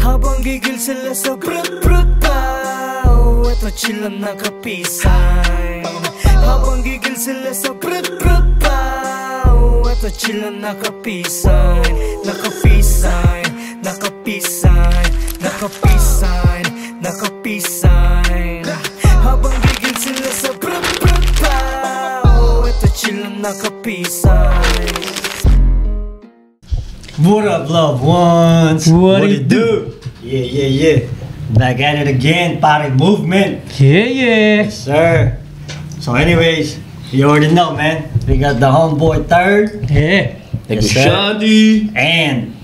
Habang gigil sila sa brut-brut daw, eto chill lang nakapisay. Habang gigil sila sa brut-brut daw, eto chill lang nakapisay. Nakapisay, nakapisay, nakapisay, nakapisay. Habang gigil sila sa brut-brut daw, eto chill lang nakapisay. What up, loved ones? What it do? Yeah. Back at it again, party movement. Yeah. Yes, sir. So anyways, you already know, man. We got the homeboy third. Yeah. Yes, sir. Shadi. And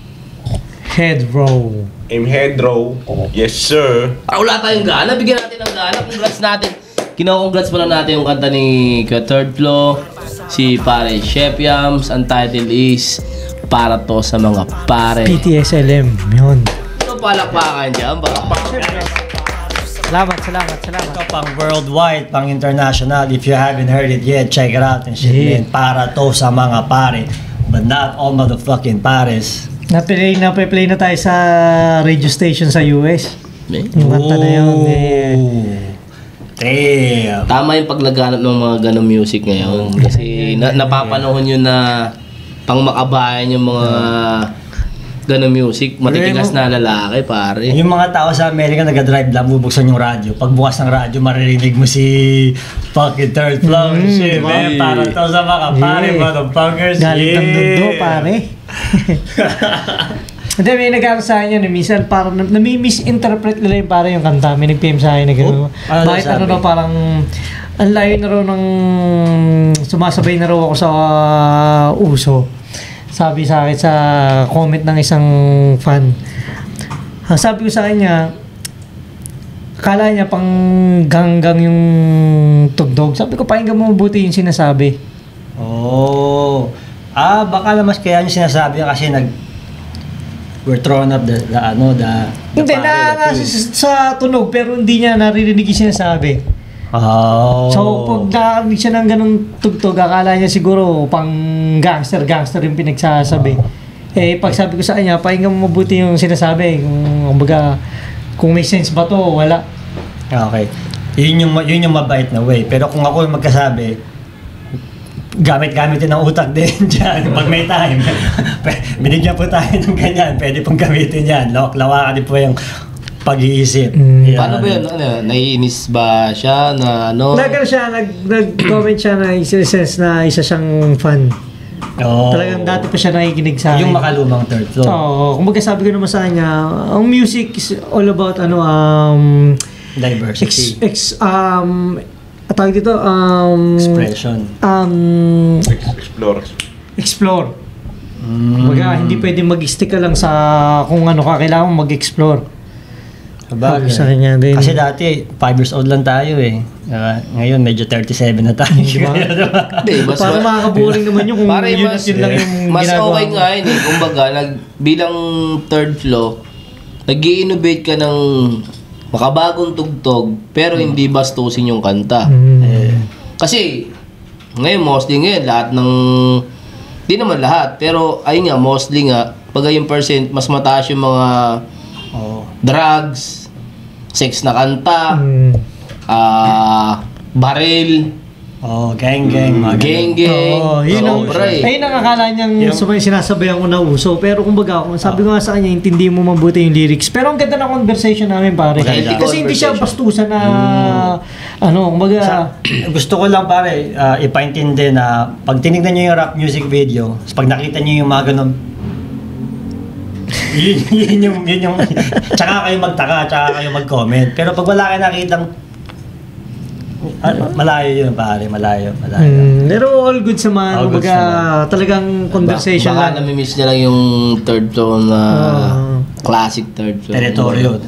Head roll. I'm Hedro. Yes, sir. Para wala tayong gana, bigyan natin ng gana. Congrats natin. Kino-congrats pala natin yung kanta ni Third Flow, si pare Chef Yams. Ang title is Para To Sa Mga Pare. PTSLM. Yun. Ito palakpakan dyan ba? Salamat. ito pang worldwide, pang international. If you haven't heard it yet, check it out and shit, Yeah. man. Para to sa mga pare. But not all motherfucking pares. Naplay na tayo sa radio station sa US. Yung kanta na yun. Damn. Tama yung paglaganap ng mga ganong music ngayon. Kasi napapanahon yun na pang makabayan yung mga ganong music. Matitigas na lalaki, pare. Yung mga tao sa Amerika nag-drive lang, bubuksan yung radyo. Pagbukas ng radyo, maririnig mo si fucking Third Flow. Shit, man. Para to sa mga pare, motherfuckers. Galit ng dundo, pare. Hindi, may nag-aaral sa akin yun. Minsan parang nami-misinterpret nila yung parang yung kanta. May nag-PM sa akin na gano'n. Bakit ano na parang ang layo na raw ng sumasabay na raw ako sa uso. Sabi sa akin sa comment ng isang fan. Ang sabi ko sa kanya, akala niya pang ganggang yung tugtog. Sabi ko, pakinggan mo mabuti yung sinasabi. Oh. Baka naman kaya yung sinasabi kasi we're throwing up the Hindi, sa tunog pero hindi niya naririnig yung sinasabi. Oh. So, pag nakarinig siya ng ganung tugtog, akala niya siguro pang gangster yung pinagsasabi. Pag sabi ko sa kanya, pakinggan mo mabuti yung sinasabi. Kung may sense ba to, wala. Okay. Yun yung mabait na way. Pero kung ako yung magkasabi, gamit-gamitin ang utak din dyan pag may time. Binigyan po tayo ng ganyan. Pwede pong gamitin yan. Lawakan din po yung pag-iisip. Paano ba yun? Naiinis ba siya na ano? Nag-comment siya na isa siyang fan. Oh. Talagang dati pa siya nakikinig sa akin. Yung makalumang Third Flow. Oo. Kumbaga sabi ko naman sa kanya, ang music is all about diversity. Tawag dito, Expression. Explore. Kumbaga, hindi pwede mag-stick ka lang sa kung ano ka, kailangan mag-explore. Sabagay. Sa kanya din. Kasi dati, 5 years old lang tayo eh. Ngayon, medyo 37 na tayo. Diba? Hindi, Parang makakaboring naman yun kung pare, yun at yun lang yung mas ginagawa okay mo. nga yun eh. Kumbaga, bilang Third Flow, nag-i-innovate ka ng makabagong tugtog, pero hindi bastusin yung kanta. Kasi, ngayon, mostly lahat ng, di naman lahat, pero ayun nga, mostly nga, pag yung percent, mas mataas yung mga drugs, sex na kanta, baril, gang. Gang. Yun ang, ayun ang akala niyang sinasabayan ko na uso. Pero kumbaga, sabi ko nga sa kanya, intindi mo mabuti yung lyrics. Pero ang ganda ng conversation namin, pare. Kasi hindi siya bastusan na, kumbaga. Gusto ko lang, pare, ipaintindi na pag tinignan niyo yung rap music video, pag nakita niyo yung mga ganun, yun yung tsaka kayo magtaka, tsaka kayo mag-comment. Pero pag wala kayo nakitang malayo yun, pare, malayo. Pero all good sa man, kumbaga talagang conversation baka lang. nami-miss niya lang yung Third Flow na classic Third Flow. Teritoryo.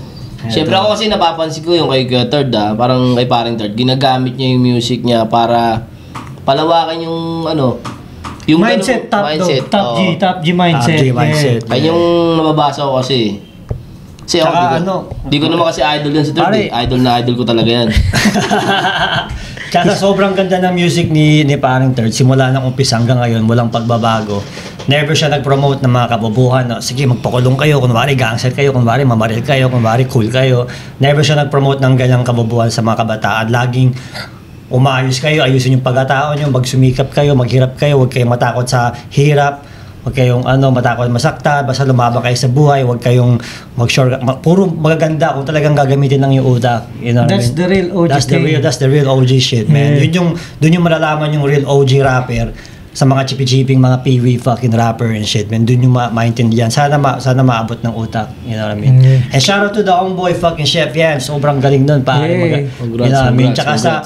Siyempre ako kasi napapansin ko yung kay Third parang kay paring Third, ginagamit niya yung music niya para palawakan yung yung mindset, top G mindset. Ay yung nababasa ko kasi. Kasi di ko naman kasi idol yan si Third. Idol na idol ko talaga yan. Tsaka sobrang ganda ng music ni paring Third. Simula ng umpisa hanggang ngayon, walang pagbabago. never siya nag-promote ng mga kabubuhan. No? Sige, magpakulong kayo, kunwari gangster kayo, kunwari mamaril kayo, kunwari cool kayo. Never siya nag-promote ng ganyang kabubuhan sa mga kabataan. Laging umayos kayo, ayusin yung pagkatao nyo, magsumikap kayo, maghirap kayo, huwag kayong matakot sa hirap. Huwag kayong matakot masakta, basta lumabang kayo sa buhay, huwag kayong puro magaganda kung talagang gagamitin ng yung utak. You know That's the real OG That's the real OG shit, man. Doon yung malalaman yung real OG rapper sa mga chipi-chiping, mga PV fucking rapper and shit, man. Doon yung maintindihan. Sana maabot ng utak, you know what I mean? And shout out to the homeboy fucking Chef Yan, sobrang galing nun, pare. You know what I mean? Tsaka sa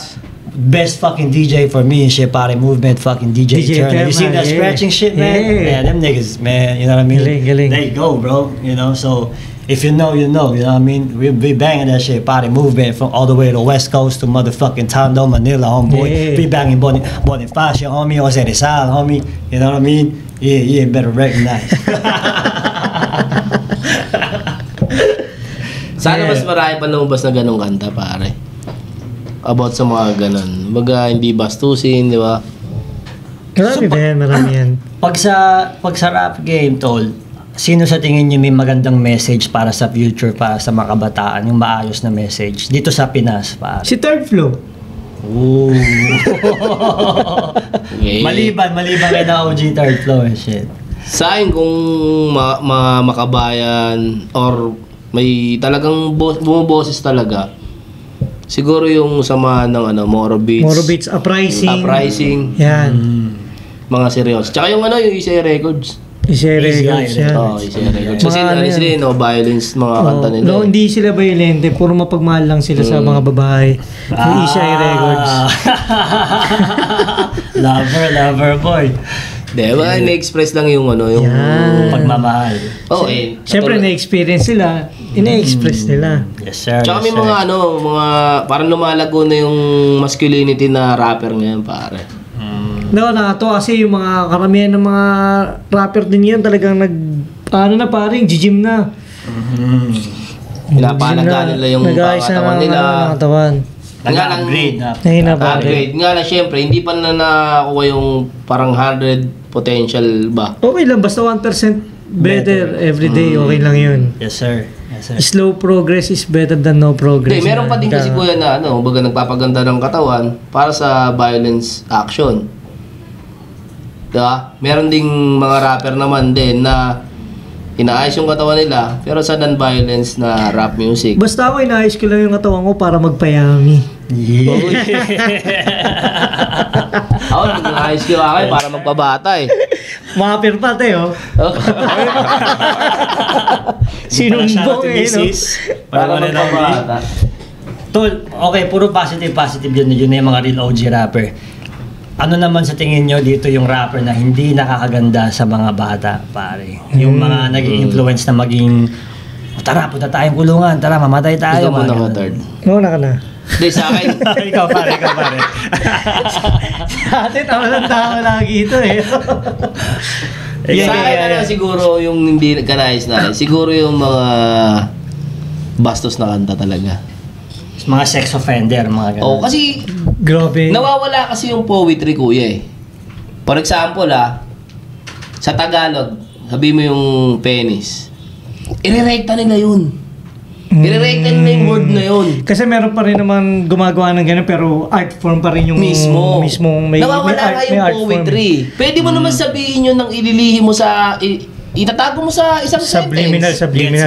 best fucking DJ for me and shit, pare, movement fucking DJ Eternal. You see that stretching shit, man? Yeah, them niggas, man, you know what I mean? Galing. There you go, bro, you know, so if you know, you know what I mean? We banging that shit, pare, movement from all the way to the West Coast to motherfucking Tondo, Manila, homeboy. We banging Bonifacio, homie, Jose Rizal, homie, you know what I mean? Yeah, better recognize. Sana mas marami pa lumabas na ganong kanta, pare. About sa mga ganon. Baga, hindi bastusin, di ba? Marami yan. Pag sa rap game, tol, sino sa tingin niyo may magandang message para sa future, para sa mga kabataan, yung maayos na message dito sa Pinas, pare? Si Third Flow. Ooh. Maliban kay na OG Third Flow and shit. Sa akin, kung makabayan or may talagang bumuboses talaga, siguro yung samahan ng Moro Beats, Uprising. Yan. Mga seryoso. Tsaka yung yung Isay Records. Isay Records, yan. Isay Records. Kasi sila no violence, mga kanta nila. No, hindi sila violente. Puro mapagmahal lang sila sa mga babae. Yung Isay Records. Lover boy. Diba? Na-express lang yung yung pagmamahal. Siyempre, na-experience sila. Ina-express nila. Yes, sir. Tsaka may mga parang lumalago na yung masculinity na rapper ngayon, pare. No, nakakatawa kasi yung mga karamihan ng mga rapper din yan talagang parang gym na. Pinapalaga nila yung katawan nila. Nag-upgrade. Upgrade. Nga lang, syempre, hindi pa na nakuha yung parang 100 potential ba? Okay lang, basta 1% better every day, okay lang yun. Yes, sir. Slow progress is better than no progress. Hindi, meron pa din kasi kuya na baga nagpapaganda ng katawan para sa violence action. Diba? Meron ding mga rapper naman din na inaayos yung katawan nila pero sa non-violence na rap music. Basta ako inaayos ko lang yung katawan ko para magpayami. Yeah. Ako inaayos ko ako para magpabata eh. Mapir pa tayo. Sinumbong eh, no? Para magpabata. Tol, okay, puro positive yun na yung mga real OG rapper. Ano naman sa tingin nyo dito yung rapper na hindi nakakaganda sa mga bata, pare? Yung mga naging influence na maging, tara, punta tayong kulungan, tara, mamatay tayo. Ikaw muna ka, third. Una ka na. Hindi, sa akin. ikaw pare. Sa atin, tama tao lagi ito eh. Sa akin, siguro yung hindi kanais na, siguro yung mga bastos na kanta talaga. Mga sex offender, mga ganun. Kasi grabe. Nawawala kasi yung poetry, kuya eh. For example sa Tagalog, sabi mo yung penis. Irerekta nila yun. Irerekta nila yung word na yun. Kasi meron pa rin naman gumagawa ng gano'n pero art form pa rin yung mismong may nawawala nga yung poetry. Pwede mo naman sabihin yun nang ililihim mo sa itatago mo sa isang subliminal.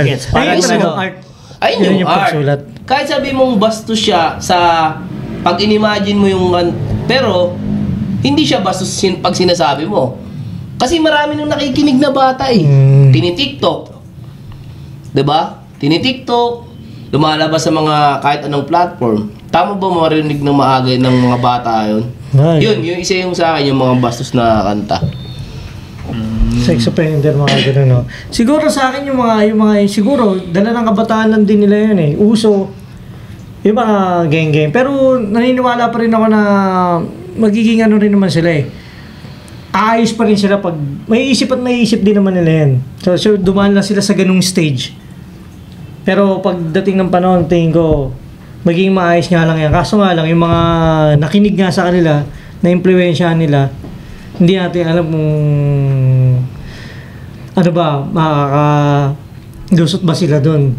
Gets. Parang art. Ayun yung art. Pagsulat. Kahit sabi mong bastos siya sa pag inimagine mo yung pero hindi siya bastos pag sinasabi mo. Kasi marami nung nakikinig na bata eh. Tini-TikTok. 'Di ba? Tini-TikTok, lumalabas sa mga kahit anong platform. Tama ba marinig ng maaga ng mga bata yun? Yun, yung isa yung sa akin yung mga bastos na kanta. Sex offender, mga gano'n, no? Siguro sa akin yung mga siguro, dala ng kabataan lang din nila yun eh. Uso, yung mga gang. Pero naniniwala pa rin ako na magiging ano rin naman sila eh. Ayos pa rin sila pag, may isip din naman nila yan. So dumaan lang sila sa ganung stage. Pero pagdating ng panahon, tingin ko, magiging maayos nga lang yan. Kaso nga lang, yung mga nakinig nga sa kanila, na impluwensyahan nila, hindi natin alam kung ano ba, lusot ba sila doon?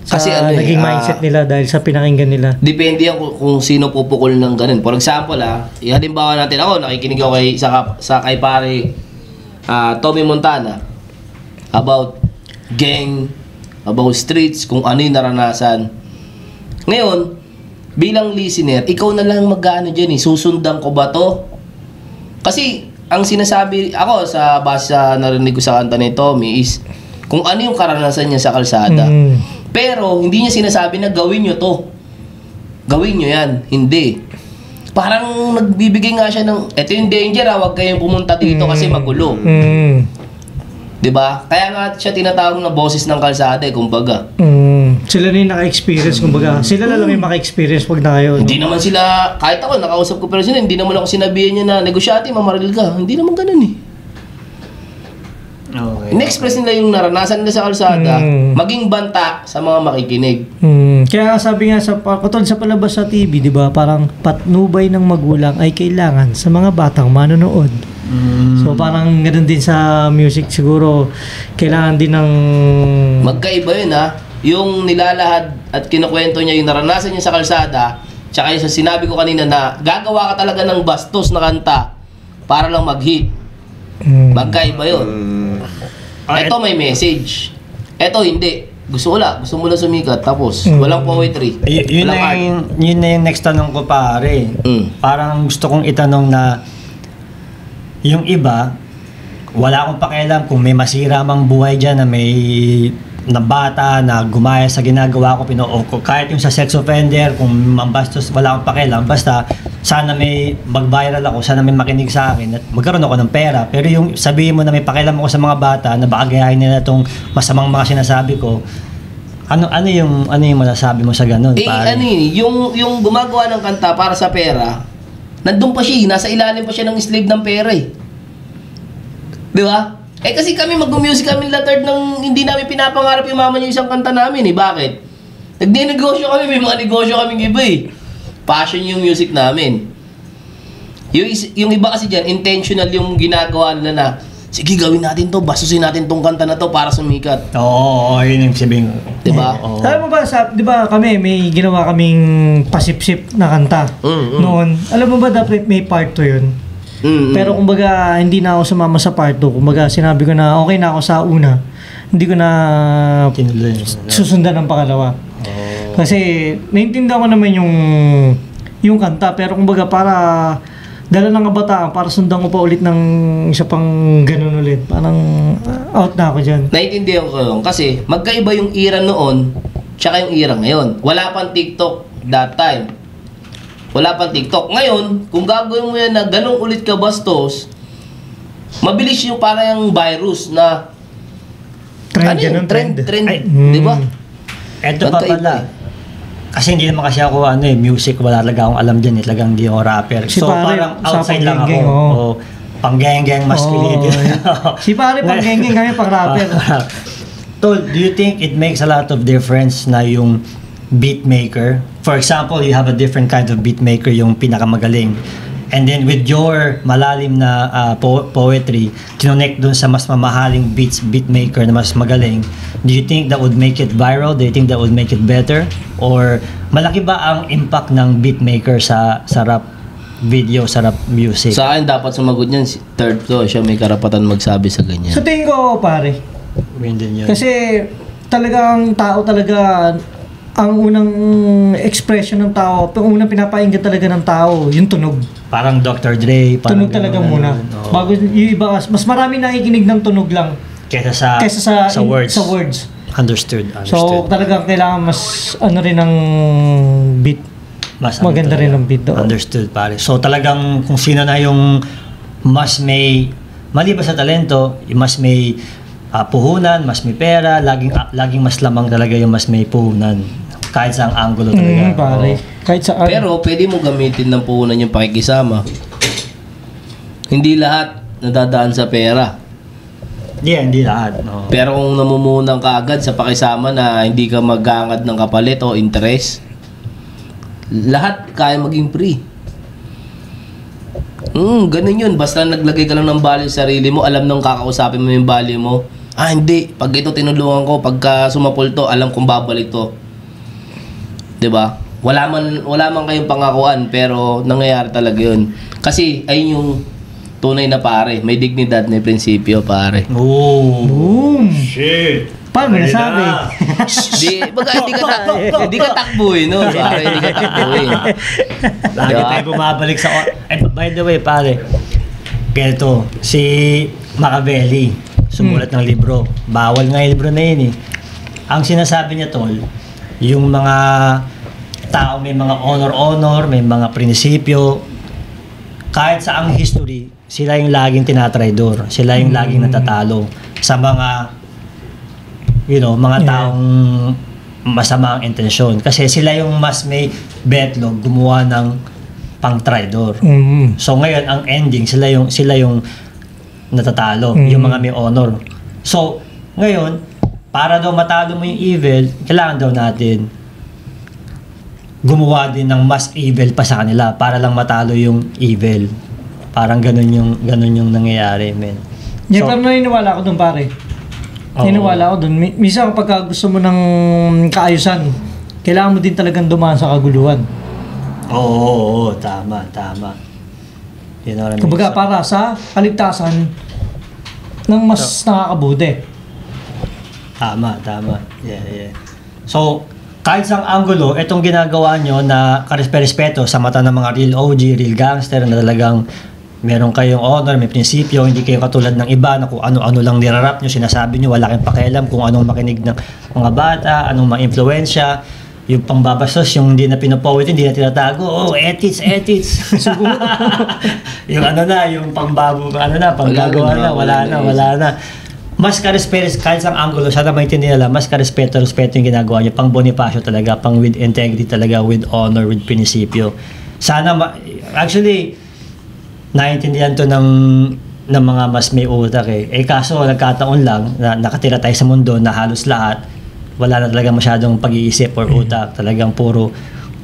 Kasi naging mindset nila dahil sa pinakinggan nila. Depende yan kung sino pupukol ng ganun. For example, halimbawa natin ako, nakikinig ako kay pare Tommy Montana about gang, about streets, kung ano yung naranasan. Ngayon, bilang listener, ikaw na lang mag-ano dyan susundan ko ba to? Kasi, ang sinasabi ako sa base sa narinig ko sa kanta ni Tommy is kung ano yung karanasan niya sa kalsada. Pero, hindi niya sinasabi na gawin nyo to. Gawin nyo yan. Hindi. Parang nagbibigay nga siya ng, eto yung danger huwag kayong pumunta dito kasi magulo. Diba? Kaya nga siya tinatawag na boses ng kalsada kumbaga. Sila na yung naka-experience, kumbaga. Sila na lang yung maka-experience pag na kayo. Hindi naman sila, kahit ako, nakausap ko pero sila, hindi naman ako sinabihan niya na negosyate, mamaril ka. Hindi naman ganun Okay. In-express nila yung naranasan nila sa kalsada, maging banta sa mga makikinig. Kaya sabi nga, katulad sa palabas sa TV, di ba, parang patnubay ng magulang ay kailangan sa mga batang manonood. So parang ganoon din sa music siguro, kailangan din ng... Magkaiba yun yung nilalahad at kinukwento niya yung naranasan niya sa kalsada, tsaka yung sa sinabi ko kanina na gagawa ka talaga ng bastos na kanta para lang mag-hit. Magkaiba yun. Ito may message. Ito hindi. Gusto mo lang sumikat tapos walang poetry. Yun na yung next tanong ko pare. Parang gusto kong itanong na yung iba, wala akong pakialam kung may masira mang buhay dyan na may na bata na gumaya sa ginagawa ko, o kahit yung sa sex offender, kung mambastos, wala akong pakialam. Basta, sana may mag-viral ako, sana may makinig sa akin at magkaroon ako ng pera. Pero yung sabihin mo na may pakialam ako sa mga bata na baka gayahin nila itong masamang mga sinasabi ko, ano yung masasabi mo sa ganun? Yung gumagawa ng kanta para sa pera, nandun pa siya, nasa ilalim pa siya ng slave ng pera Di ba? Kasi kami mag-music kami latard ng hindi namin pinapangarap yung mama niyo isang kanta namin Bakit? Nagdi-negosyo kami, may mga negosyo kaming iba Passion yung music namin. Yung iba kasi dyan, intentional yung ginagawa nila na, sige gawin natin to, bastusin natin tong kanta na to para sumikat. Oo, yun yung sabihin. Diba? Alam mo ba, di ba kami, may ginawa kaming pasip-sip na kanta noon. Alam mo ba dapat may part 2 yun? Pero kumbaga hindi na ako sumama sa part 2. Kumbaga sinabi ko na okay na ako sa una. Hindi ko na susundan ng pangalawa. Kasi naintindihan ko naman yung kanta, pero kumbaga para dala ng kabataan, para sundan ko pa ulit ng isa pang ganun ulit. Parang out na ako dyan. Naintindihan ko yun kasi magkaiba yung era noon tsaka yung era ngayon. Wala pang TikTok that time. Wala pang TikTok. Ngayon, kung gagawin mo yan na ganun ulit ka bastos, mabilis yung parang yung virus na trend. Di ba? Eto pa pala. Kasi hindi naman kasi ako music, wala talaga akong alam din, talagang hindi ako rapper. So parang outside lang ako. Pang-geng-geng masculinity. Si pare pang-geng-geng, kami pang-rapper. Tol, do you think it makes a lot of difference na yung beat maker? For example, you have a different kind of beat maker, yung pinakamagaling. And then with your malalim na poetry, kinonect dun sa mas mamahaling beat maker na mas magaling. Do you think that would make it viral? Do you think that would make it better? Or malaki ba ang impact ng beat maker sa rap video, sa rap music? Sa akin dapat sumagot niyan si third floor, siya may karapatan magsabi sa ganyan. Sa tingin ko pare. Yun. Kasi talagang tao talaga, ang unang expression ng tao, ang unang pinapakinggan talaga ng tao, yung tunog. Parang Dr. Dre. Tunog talaga muna. Bago yung iba, mas marami nakikinig ng tunog lang kaysa sa words. Understood. So talagang kailangan mas rin ang beat. Mas maganda rin ang beat doon. Understood pare. So talagang kung sino na yung mas may, maliban sa talento, mas may puhunan, mas may pera, laging mas lamang talaga yung mas may puhunan. Kahit sa ang angulo talaga. Pare. Kahit saan. Pero pwede mo gamitin ng puhunan yung pakikisama. Hindi lahat nadadaan sa pera. Hindi lahat. No. Pero kung namumunan ka agad sa pakisama na hindi ka mag-aangad ng kapalit o interest, lahat kaya maging free. Ganun yun. Basta naglagay ka lang ng value sa sarili mo, alam nang kakausapin mo yung value mo, Hindi. Pag ito tinulungan ko, pagka sumapol to, alam kong babalik to. 'Di ba? Wala man kayong pangakuan, pero nangyayari talaga 'yun. Kasi ayun yung tunay na pare, may dignidad, may prinsipyo, pare. Oh. Boom! Shit! Paano mo nasabi? Hindi ka takbuhin, no? Pare, hindi ka takbuhin. Lagi Diba? tayo bumabalik sa... by the way, pare, ganito, si Machiavelli, sumulat ng libro. Bawal nga yung libro na yun eh. Ang sinasabi niya, tol, yung mga tao may mga honor, may mga prinsipyo, kahit sa ang history, sila yung laging tinatraidor. Sila yung laging natatalo sa mga mga taong masama ang intensyon. Kasi sila yung mas may betlog gumawa ng pang-traidor. So ngayon, ang ending, sila yung natatalo, yung mga may honor. So, ngayon, para daw matalo mo yung evil, kailangan daw natin gumawa din ng mas evil pa sa kanila para lang matalo yung evil. Parang ganun yung nangyayari, men. Yeah, pero naniniwala ako dun, pare. Naniniwala ako dun. Minsan kapag gusto mo ng kaayusan, kailangan mo din talagang dumaan sa kaguluhan. Oo, tama. You know what I mean? Kumbaga para sa kaligtasan ng mas nakakabuti. Tama. Yeah. So, kahit sa anggulo, itong ginagawa nyo na karespeto sa mata ng mga real OG, real gangster na talagang meron kayong honor, may prinsipyo, hindi kayo katulad ng iba na kung ano-ano lang nirarap nyo, sinasabi nyo, wala kayong pakialam kung anong makinig ng mga bata, anong ma-influensya, yung pangbabastos, yung hindi na pinapawit, hindi na tinatago, ethics. yung yung panggagawa na, wala na. Mas ka-respeto, kahit sa anggulo, sana maintindihan nila, mas ka-respeto yung ginagawa niya, pang Bonifacio talaga, pang with integrity talaga, with honor, with prinsipyo. Sana, actually, naiintindihan to ng mga mas may utak eh. Kaso nagkataon lang na nakatira tayo sa mundo na halos lahat wala na talaga masyadong pag-iisip or utak. Talagang puro,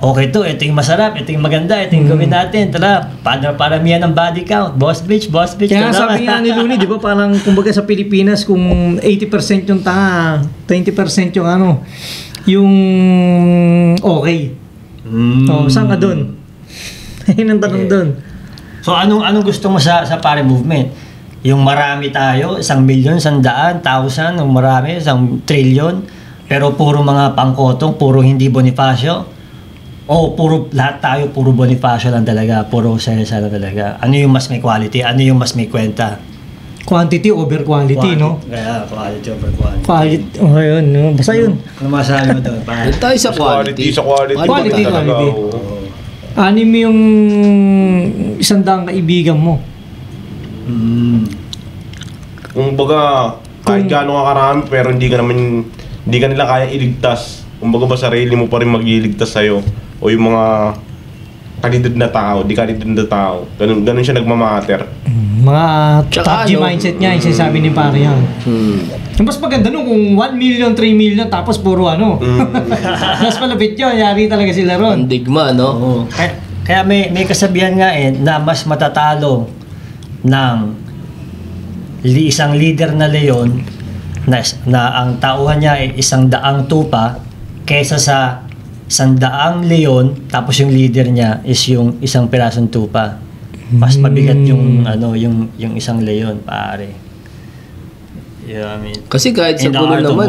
okay ito yung masarap, ito yung maganda, ito yung gawin natin. Tara, paramihan ng body count. Boss bitch. Kaya sabi nga ni Looney, di ba parang kumbaga sa Pilipinas, kung 80% yung tanga, 20% yung okay. Saan ka dun? Yun ang tanong dun. So anong gusto mo sa pare movement? Yung marami tayo, 1,000,000, 100,000, 1,000, marami, 1,000,000,000, pero puro mga pangkotong, puro hindi Bonifacio? O puro lahat tayo puro Bonifacio lang talaga, puro Cesar lang talaga? Ano yung mas may quality? Ano yung mas may kwenta? Quantity over quality, no? Yeah, quality over quality. Yun, no? Basta yun. Ano masasabi mo doon? Doon tayo sa quality. Quality. Anim yung 100 kaibigan mo. Kung baga, kahit gaano ka karami, pero hindi ka nila kaya iligtas. Kung baga ba sarili mo pa rin mag-iligtas sa'yo. O yung mga kalidad na tao, di kalidad na tao. Ganun siya nagmamatter. Mga top G mindset niya, yung sinasabi ni pare yan. Mas maganda nung kung 1 million, 3 million, tapos puro mas malapit yun, yari talaga sila ron. Pandigma, no? Oo. Kaya may kasabihan nga na mas matatalo ng isang leader na leon na ang tauhan niya ay 100 tupa kaysa sa 100 leon tapos yung leader niya is yung isang pirasong tupa. Mas mabigat yung isang leon, pare. Yeah, I mean, kasi kahit sa gulo naman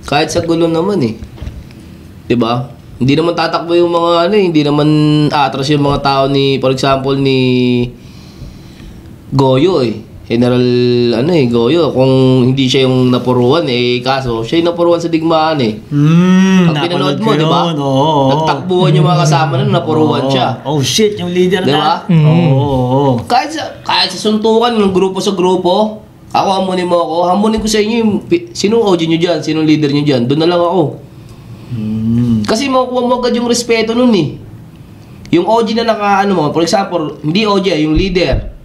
Kahit sa gulo naman 'Di ba? Hindi naman tatakbo yung mga hindi naman atras yung mga tao for example ni Goyo General Goyo, kung hindi siya yung napuruan kaso siya yung napuruan sa digmaan Pag pinanood mo, di ba? Nagtakbuhan yung mga kasama na napuruan siya. Oh shit, yung leader di ba? Oo. Kahit sa suntukan ng grupo sa grupo, ako hamunin ko sa inyo yung sinong OG nyo dyan, sinong leader nyo dyan, doon na lang ako. Kasi makukuha mo agad yung respeto nun Yung OG na for example, hindi OG, yung leader.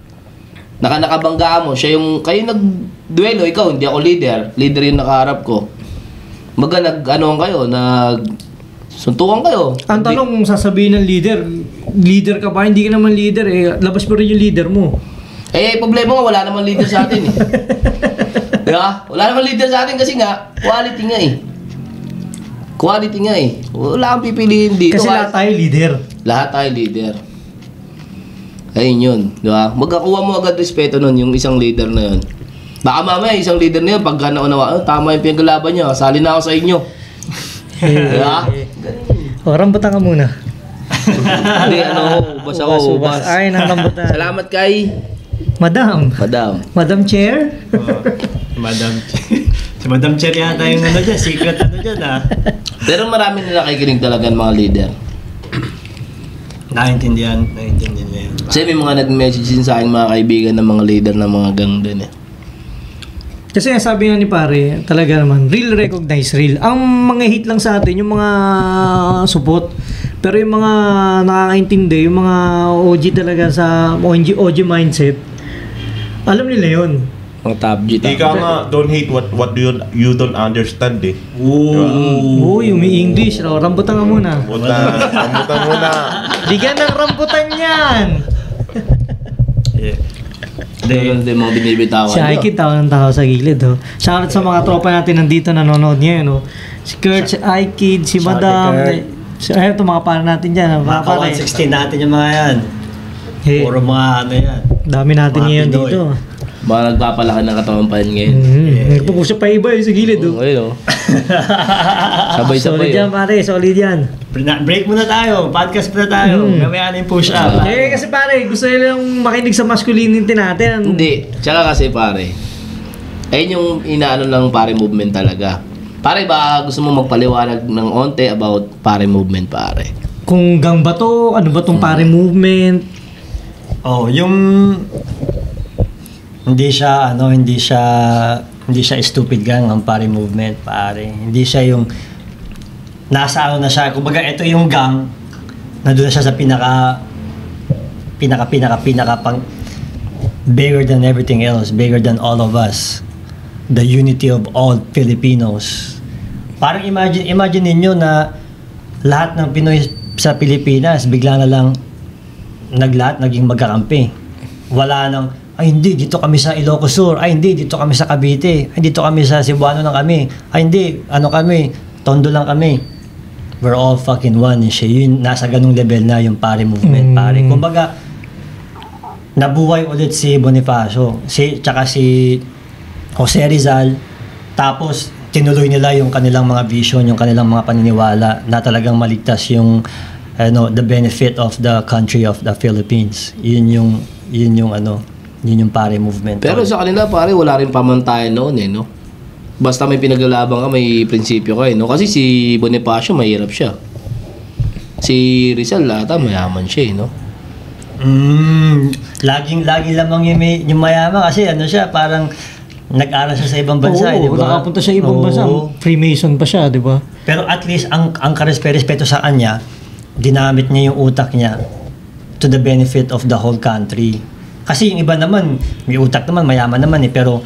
Nakabangga mo, siya yung, kayo nagduelo, ikaw, hindi ako leader yung nakaharap ko. Kayo, suntukan kayo. Ang tanong, sasabihin ng leader ka ba? Hindi ka naman leader labas mo rin yung leader mo. Problema nga, wala naman leader sa atin Diba? Wala naman leader sa atin kasi nga, quality nga eh. Quality nga eh. Wala kang pipiliin dito. Kasi lahat tayo leader. Lahat tayo leader. Ayun yun. Diba? Magkakuha mo agad respeto nun, yung isang leader na yun. Baka mamaya, isang leader na yun, pagka naunawa, tama yung pinaglalaban nyo, sali na ako sa inyo. Diba? O, rambutan ka muna. Hindi, ubas ako, ubas. Ay, nang rambutan. Salamat kay Madam. Madam Chair? Madam si Madam Chair yata yung ano dyan, secret ano dyan Pero marami nila nakikinig talaga ng mga leader. Naintindihan niya yun. Kasi may mga nag-message din sa akin mga kaibigan ng mga leader ng mga gang din eh. Kasi sabi nga ni pare, talaga naman, real recognize real. Ang mga hit lang sa atin, yung mga support. Pero yung mga nakakaintindi, yung mga OG talaga sa OG mindset, alam nila yun. Mga top G. Ika nga, don't hate what you don't understand eh. Uy, umi-English raw. Rambutan ka muna. Rambutan muna. Bigyan ng rambutan yan! Hindi mga binibitawan. Si Aikid tawa ng tawa sa gilid. Oh. Shoutout sa mga tropa natin nandito nanonood ngayon. Oh. Si Kurt, si Aikid, si Madam. Ito mga para natin dyan. Mga 116 natin yung mga yan. Hey. Puro mga ano yan. Dami natin mga ngayon Pinoy. dito. Mga nagpapalaki ng katawan pa yan ngayon. Nagpapusap pa iba sa gilid. Oh. Ngayon oh. Sabay-sabay. Solid yan pare, solid yan. Break muna tayo, podcast muna tayo. Mamaya na yung push up. Kasi pare, gusto nila yung makinig sa masculinity natin. Hindi. Tsaka kasi pare, ayun yung inaano ng pare movement talaga. Pare ba gusto mo magpaliwanag ng onte about pare movement pare? Kung gang ba to, ano ba tong pare movement? Oh, yung hindi siya stupid gang ang pare movement, pare. Hindi siya yung nasa ano na siya. Kumbaga ito yung gang na doon na siya sa pinaka pang bigger than everything else, bigger than all of us. The unity of all Filipinos. Parang imagine ninyo na lahat ng Pinoy sa Pilipinas bigla na lang naging magkakampi. Wala nang ay hindi, dito kami sa Ilocos Sur, ay hindi, dito kami sa Cavite, ay dito kami sa Cebuano lang kami, ay hindi, ano kami, Tondo lang kami. We're all fucking one. Yun, nasa ganung level na yung pare movement, pare. Kumbaga, nabuhay ulit si Bonifacio, tsaka si Jose Rizal, tapos tinuloy nila yung kanilang mga vision, yung kanilang mga paniniwala na talagang maligtas yung the benefit of the country of the Philippines. Yun yung pare movement. Pero sa kanila pare wala rin pamantayan noon eh, no? Basta may pinaglalaban ka, may prinsipyo ka eh, no? Kasi si Bonifacio mahirap siya. Si Rizal ata mayaman siya eh, no? Laging lamang yung mayaman kasi ano siya, parang nag-aral siya sa ibang bansa, di ba? Nakapunta siya ibang bansa. Freemason pa siya, di ba? Pero at least ang respeto sa kanya, ginamit niya yung utak niya to the benefit of the whole country. Kasi yung iba naman, may utak naman, mayaman naman eh, pero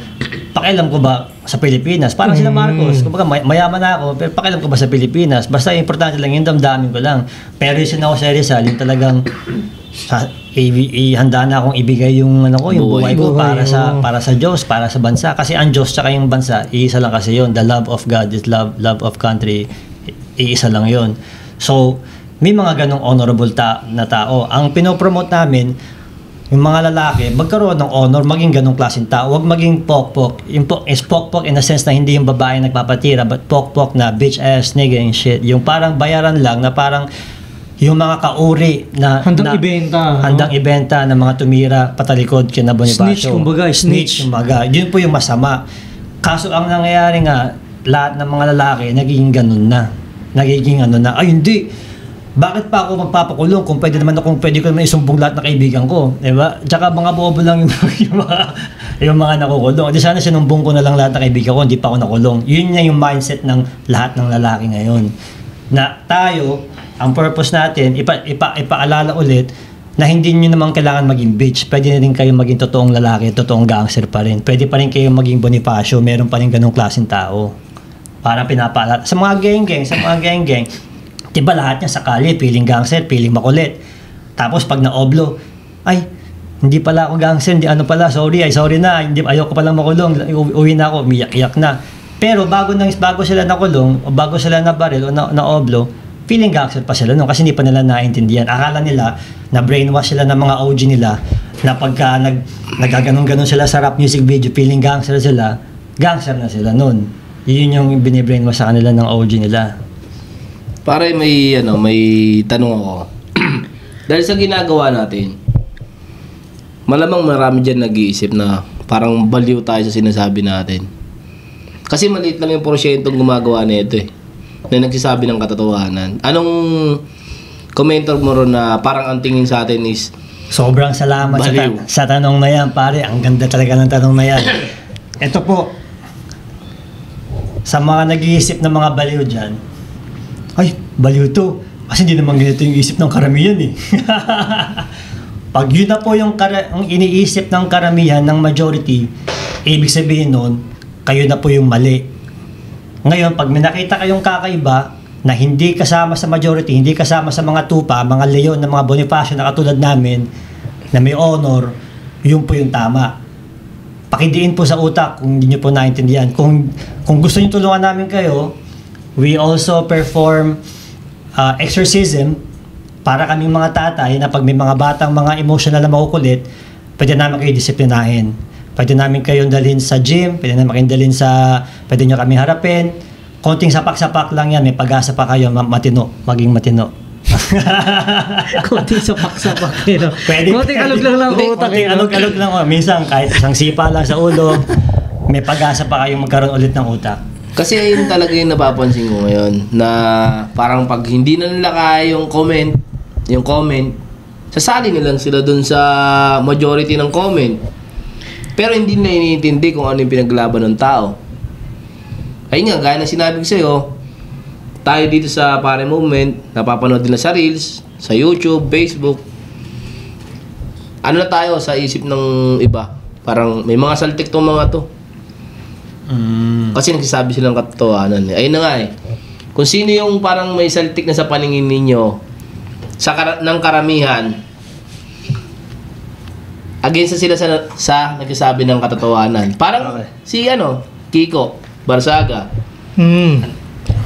pakialam ko ba sa Pilipinas? Parang sila Marcos, kumbaga mayaman na ako, pero pakialam ko ba sa Pilipinas? Basta importante lang yung damdamin ko lang. Pero yung Jose Rizal, yung talagang handa na akong ibigay yung yung buhay ko para sa Diyos, para sa bansa. Kasi ang Diyos tsaka yung bansa, iisa lang kasi yun. The love of God is love of country, iisa lang yun. So, may mga ganong honorable na tao. Ang pinopromote namin, yung mga lalaki, magkaroon ng honor, maging ganong klaseng tao. Huwag maging pokpok. Yung is pokpok in a sense na hindi yung babae nagpapatira, but pokpok na bitch ass nigga and shit. Yung parang bayaran lang na parang yung mga kauri na handang ibenta ng mga tumira patalikod kina Bonifacio. Snitch kumbaga. Yun po yung masama. Kaso ang nangyayari nga, lahat ng mga lalaki nagiging ganun na. Nagiging ay hindi. Bakit pa ako magpapakulong kung pwede ko naman isumbong lahat ng kaibigan ko, di ba? Tsaka mga bobo lang yung mga nakukulong. Di sana sinumbong ko na lang lahat ng kaibigan ko, hindi pa ako nakulong. Yun na yung mindset ng lahat ng lalaki ngayon. Na tayo, ang purpose natin, ipaalala ulit na hindi nyo naman kailangan maging bitch. Pwede na rin kayo maging totoong lalaki, totoong gangster pa rin. Pwede pa rin kayo maging Bonifacio, meron pa rin ganong klaseng tao. Parang pinapaalala. Sa mga gang-gang, diba lahat niya sakali, piling gangster, piling makulit. Tapos pag na-oblo, ay, hindi pala ako gangster, hindi ano pala, sorry na, hindi, ayoko palang makulong, uwi na ako, umiyak-iyak na. Pero bago sila nakulong, o bago sila nabaril o na-oblo, feeling gangster pa sila kasi hindi pa nila naintindihan. Akala nila na brainwash sila ng mga OG nila na pagka nagaganon-ganon sila sa rap music video, feeling gangster sila, gangster na sila nun. Yun yung binibrainwash sa kanila ng OG nila. Pare, may tanong ako. Dahil sa ginagawa natin, malamang marami dyan nag-iisip na parang baliw tayo sa sinasabi natin. Kasi maliit lang yung porsyentong gumagawa nito na nagsasabi ng katotohanan. Anong commentor mo ron na parang ang tingin sa atin is sobrang salamat sa tanong na yan, pare. Ang ganda talaga ng tanong na yan. Ito po, sa mga nag-iisip ng mga baliw dyan, ay, baliw to. Kasi hindi naman ganito yung isip ng karamihan eh. Pag yun na po yung iniisip ng karamihan, ng majority, ibig sabihin nun, kayo na po yung mali. Ngayon, pag may nakita kayong kakaiba na hindi kasama sa majority, hindi kasama sa mga tupa, mga leon, na mga Bonifacio na katulad namin, na may honor, yun po yung tama. Pakidiin po sa utak kung hindi nyo po naintindihan. Kung gusto nyo tulungan namin kayo, we also perform exorcism para kaming mga tatay na pag may mga batang mga emotional na makukulit, pwede namin kayo disiplinahin. Pwede namin kayong dalhin sa gym, pwede namin kayong dalhin pwede nyo kami harapin. Konting sapak-sapak lang yan, may pag-asa pa kayo, maging matino. Konting sapak-sapak yun. Konting alog lang lang utak. Konting alog-alog lang. Minsan, kahit isang sipa lang sa ulo, may pag-asa pa kayong magkaroon ulit ng utak. kasi ayun talaga yung napapansin ko ngayon na parang pag hindi na nila kaya yung comment, sasali na lang sila dun sa majority ng comment. Pero hindi na iniintindi kung ano yung pinaglaban ng tao. Ayun nga, gaya na sinabi ko sa'yo, tayo dito sa Pare Movement, napapanood nila sa Reels, sa YouTube, Facebook. Ano na tayo sa isip ng iba? Parang may mga saltik tong mga to. Kasi nagsasabi silang katotohanan. Ayun na nga eh. Kung sino yung parang may saltik na sa paningin ninyo ng karamihan, against sila sa nagsasabi ng katotohanan. Parang si Kiko Barsaga.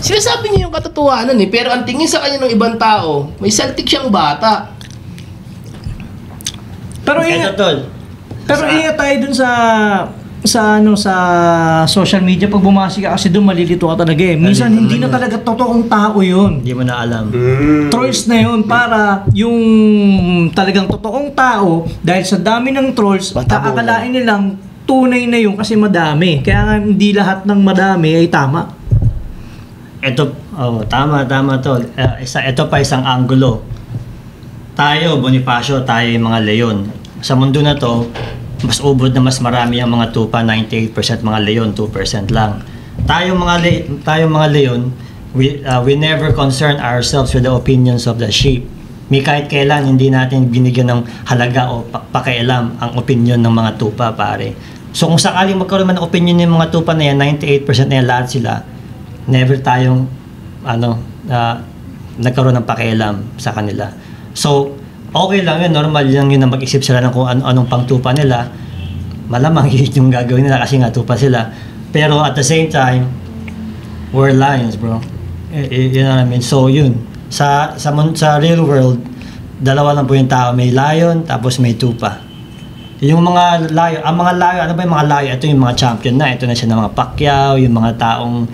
Sinasabi niya yung katotohanan eh, pero ang tingin sa kanya ng ibang tao, may saltik siyang bata. Pero ingat tayo dun sa social media. Pag bumasi ka kasi doon, malilito ka talaga eh. Minsan hindi na talaga totoong tao yun. Hindi mo na alam. Trolls na yun para yung talagang totoong tao, dahil sa dami ng trolls, kakakalain nilang tunay na yun kasi madami. Kaya nga hindi lahat ng madami ay tama. Tama to. Ito pa isang anggulo. Tayo, Bonifacio, tayo yung mga leon. Sa mundo na to, mas ubod na mas marami ang mga tupa, 98% mga leon, 2% lang. Tayo mga leon, we never concern ourselves with the opinions of the sheep. May kahit kailan hindi natin binigyan ng halaga o pakialam ang opinion ng mga tupa, pare. So kung sakaling magkaroon man ng opinion ng mga tupa na yan, 98% na yan lahat sila, never tayong nagkaroon ng pakialam sa kanila. So okay lang yun, normal lang yun na mag-isip sila ng kung anong pangtupa nila. Malamang yun yung gagawin nila kasi nga tupa sila. Pero at the same time, we're lions, bro. You know what I mean? So yun, sa real world, dalawa lang po yung tao. May lion, tapos may tupa. Yung mga lion, ano ba yung mga lion? Ito yung mga champion na. Ito na siya ng mga Pacquiao, yung mga taong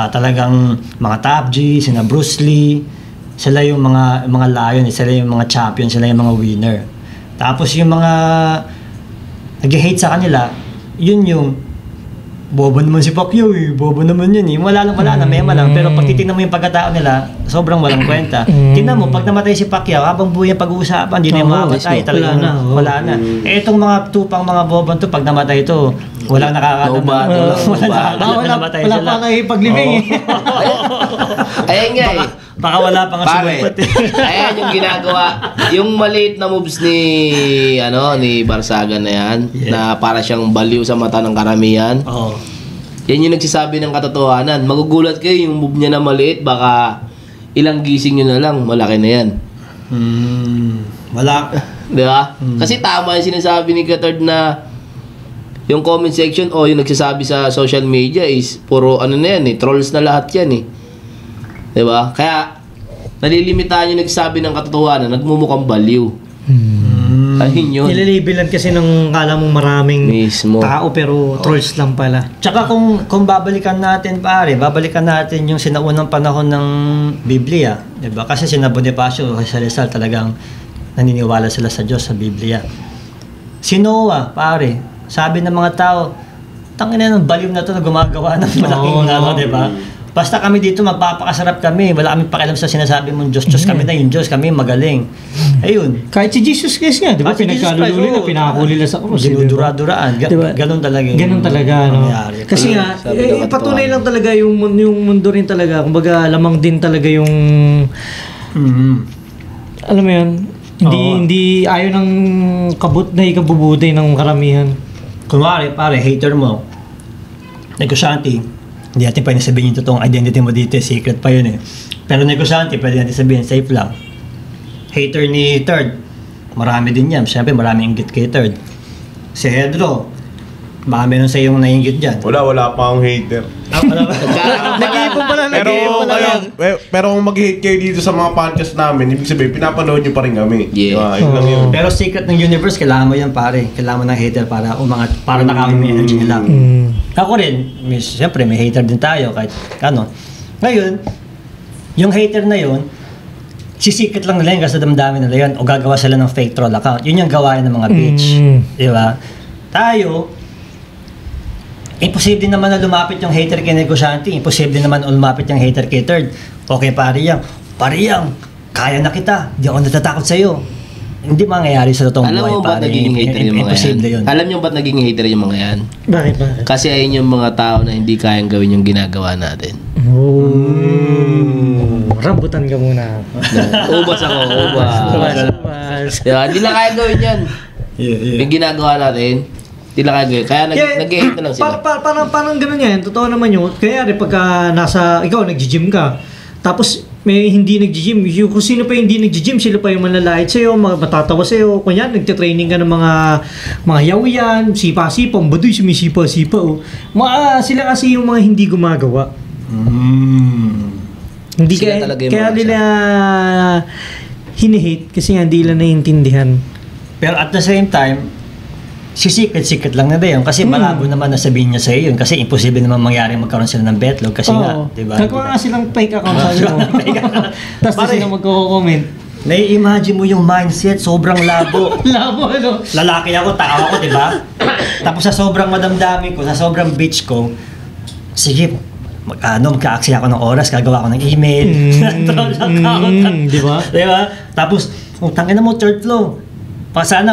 talagang mga Top G, sina Bruce Lee. Sila yung mga lion, sila yung mga champion, sila yung mga winner. Tapos yung mga nag-hate sa kanila, yun yung bobo naman si Pacquiao eh, bobo naman yun eh. Wala na, mema lang. Pero pag titignan mo yung pagkatao nila, sobrang walang kwenta. Tingnan mo, pag namatay si Pacquiao, habang buhay ang pag-uusapan, hindi na yung mamatay. Talagang wala na. Eh itong mga tupang mga bobon to, pag namatay to, walang nakakatawa. Wala pa nakipaglibing eh. Ayan nga eh. Baka wala pa nga sumupot eh. Ayan yung ginagawa. Yung maliit na moves ni Barsaga na yan, na para siyang baliw sa mata ng karamihan. Yan yung nagsasabi ng katotohanan. Magugulat kayo yung move niya na maliit, baka ilang gising nyo na lang, malaki na yan. Di ba? Kasi tama yung sinasabi ni Gatard na yung comment section o yung nagsasabi sa social media is puro ano na yan eh, trolls na lahat yan eh. Di ba? Kaya nalilimitahan yung nagsasabi ng katotohanan, nagmumukhang baliw. Ayun yun. Nilalabelan kasi ng kala mong maraming Mismo. tao pero trolls lang pala. Tsaka kung babalikan natin babalikan natin yung sinaunang panahon ng Biblia, 'di ba? Kasi sina Bonifacio sa Rizal talagang naniniwala sila sa Diyos sa Biblia. Si Noah, sabi ng mga tao, tangina ng baliw na to na gumagawa ng malaking ano, 'di ba? Basta kami dito magpapakasarap kami, wala kaming pakialam sa sinasabi mong Diyos. Diyos kami na yung Diyos, kami magaling. Ayun. Kahit si Jesus Christ nga, di ba? Pinagkalululi na, pinakakuli na sa krus. Dinudura-duraan. Ganun talaga. Ganun talaga, no? Nangyari. Kasi nga, patunay lang talaga yung mundo rin talaga. Kumbaga, lamang din talaga yung... Alam mo yun? Hindi ayaw ng na ikabubuti ng karamihan. Kunwari, hater mo. Negosyante. Hindi natin pwede sabihin yung totoong identity mo dito, secret pa yun eh. Pero negosyante, pwede natin sabihin, safe lang. Hater ni Third, marami din yan. Siyempre, maraming inggit kay Third. Si Hedro, baka meron sa iyong nainggit dyan. Wala pa akong hater. Nag-iipon pala. Pero kung mag-hate kayo dito sa mga podcast namin, ibig sabihin, pinapanood nyo pa rin kami. Yeah. Yun lang yun. Pero secret ng universe, kailangan mo yan Kailangan mo ng hater para umangat, para nakawin mo yung energy nila. Ako rin, siyempre may hater din tayo kahit ano. Ngayon, yung hater na yun, sisikit lang nila yun kasi damdamin nila yun o gagawa sila ng fake troll account. Yun yung gawain ng mga bitch. Di ba? Tayo, imposible naman na lumapit yung hater kay negosyante. Imposible naman na lumapit yung hater kay Third. Okay, Pariyang, kaya na kita. Di ako natatakot sa'yo. Hindi mangyayari sa totoong buhay. Alam mo ba't naging hater yung mga yan? Alam nyo ba't naging hater yung mga yan? Bakit? Kasi ayun yung mga tao na hindi kayang gawin yung ginagawa natin. Rambutan ka muna. Ubas ako, ubas. Diba? Hindi na kaya gawin yan. Yung ginagawa natin, hindi na kaya gawin. Kaya nag-hate na lang sila. Parang ganun yan. Totoo naman yun. Kaya pagka ikaw nag-gym ka, tapos may hindi nag-gym. Kung sino pa hindi nag-gym, sila pa yung manlalait sa'yo, matatawa sa'yo. Kunya, nagtitraining ka ng mga yawian, sipa-sipa, baduy sumisipa-sipa. Sila kasi yung mga hindi gumagawa. Hindi kaya nila hinihate kasi nga hindi nila naiintindihan. Pero at the same time, sisikit lang na yun kasi malabo naman na sabihin niya sa iyo yun kasi imposible naman mangyari magkaroon sila ng betlog kasi nga, di ba? Nagawa nga silang fake account sa iyo. Tapos na sila magko-comment. Nai-imagine mo yung mindset, sobrang labo. Labo, ano? Lalaki ako, tao ako, di ba? Tapos sa sobrang madamdamin ko, sa sobrang bitch ko, sige, magka-aksi ako ng oras, gagawa ko ng email, troll account. Di ba? Di ba? Tapos, tangin na mo, third flow. Sana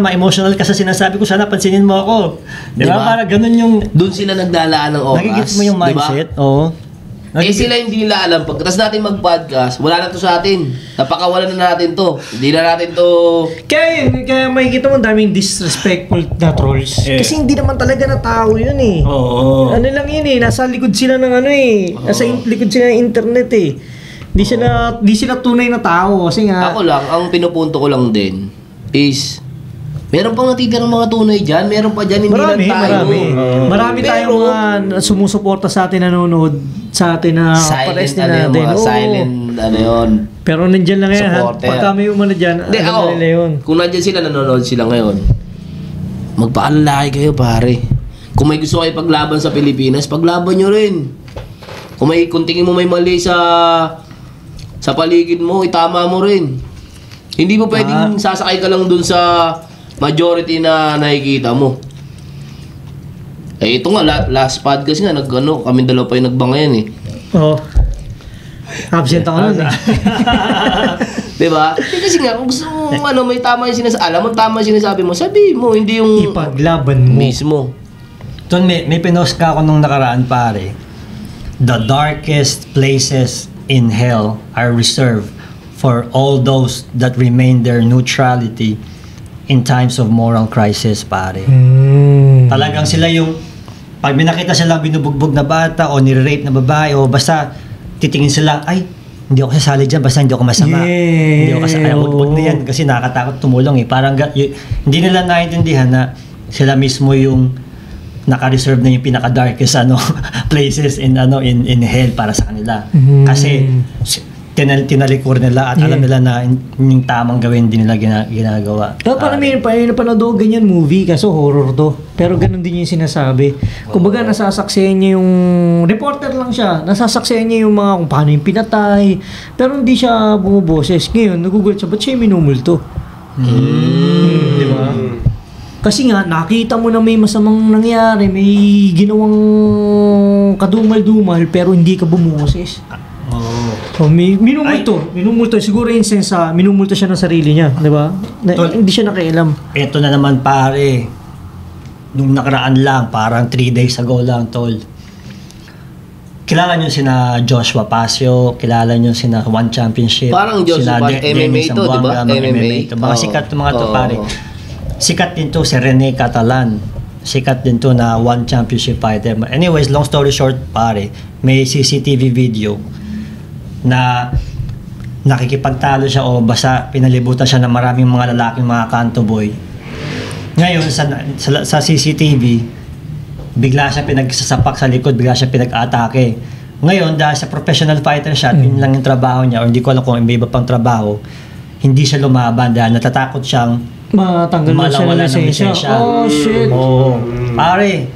ma-emotional ka sa sinasabi ko, sana pansinin mo ako. Di ba? Para ganun yung... Doon sila naglalaan ng oras. Nagigits mo yung mindset. Diba? Oo. Sila hindi nila alam. Pagkatapos natin mag-podcast, wala na to sa atin. Napakawalan na natin to. Hindi na natin to... Kaya makikita mo daming disrespectful na trolls. Kasi hindi naman talaga na tao yun eh. Oo. Ano lang yun eh. Nasa likod sila ng ano eh. Nasa likod sila ng internet eh. Di sila tunay na tao kasi nga... Ako lang, ang pinupunto ko lang din is meron pang natitirang mga tunay dyan, meron pa dyan, hindi lang tayo. Marami tayong mga sumusuporta sa atin, nanonood sa atin na pares din natin. Silent, ano yun. Pero nandyan lang yan, pag kami umano dyan, ano nila yun. Kung nandyan sila, nanonood sila ngayon, magpaalalaki kayo pare. Kung may gusto kayo paglaban sa Pilipinas, paglaban nyo rin. Kung tingin mo may mali sa paligid mo, itama mo rin. Hindi mo pwedeng sasakay ka lang dun sa majority na nakikita mo. Ito nga, last podcast nga, kami dalawa pa yung nagbangayan eh. Oo. Absent ako nun eh. Diba? Kasi nga, kung gusto mo, may tama yung sinasabi, alam mo tama yung sinasabi mo, sabi mo, hindi yung... Ipaglaban mo. Mismo. Ton, may pinost ka ako nung nakaraan pare. The darkest places in hell are reserved for all those that remain their neutrality in times of moral crisis, pare. Talagang sila yung pag may nakita silang binubugbog na bata o nire-rape na babae o basta titingin sila, ay, hindi ako sasali dyan basta hindi ako masama. Hindi ako kasali. Huwag na yan kasi nakakatakot tumulong eh. Parang hindi nila naiintindihan na sila mismo yung naka-reserve na yung pinaka-darkest places in hell para sa kanila. Kasi tinalikur nila at alam nila na yung tamang gawin din nila ginagawa. Pero parang may napanood ako ganyan movie kaso horror to. Pero ganun din yung sinasabi. Kumbaga nasasaksihan niya yung reporter lang siya. Nasasaksihan niya yung mga kung paano yung pinatay. Pero hindi siya bumuboses. Ngayon nagugulat siya, ba't siya minumulto? Di ba? Kasi nga, nakita mo na may masamang nangyari, may ginawang kadumal-dumal, pero hindi ka bumoses. So, minumulto. Siguro yung sense minumulto siya ng sarili niya, di ba? Hindi siya nakialam. Ito na naman pare, nung nakaraan lang, parang 3 days ago lang, tol. Kilala niyo sina Joshua Pasio, kilala niyo sina One Championship. Parang Joshua Pasio, MMA to, di ba? MMA. Mga sikat mga to pare. Sikat din to si Rene Catalan. Sikat din to na One Championship fighter. Anyways, long story short pare, may CCTV video na nakikipagtalo siya o basta pinalibutan siya ng maraming mga lalaking mga kanto boy. Ngayon sa CCTV, bigla siya pinagsasapak sa likod, bigla siya pinag-atake. Ngayon dahil sa professional fighter siya, yun lang yung trabaho niya or hindi ko alam kung may iba pang trabaho, hindi siya lumaban dahil natatakot siyang matanggal na siya ng lisensya. Oh shit. Pare,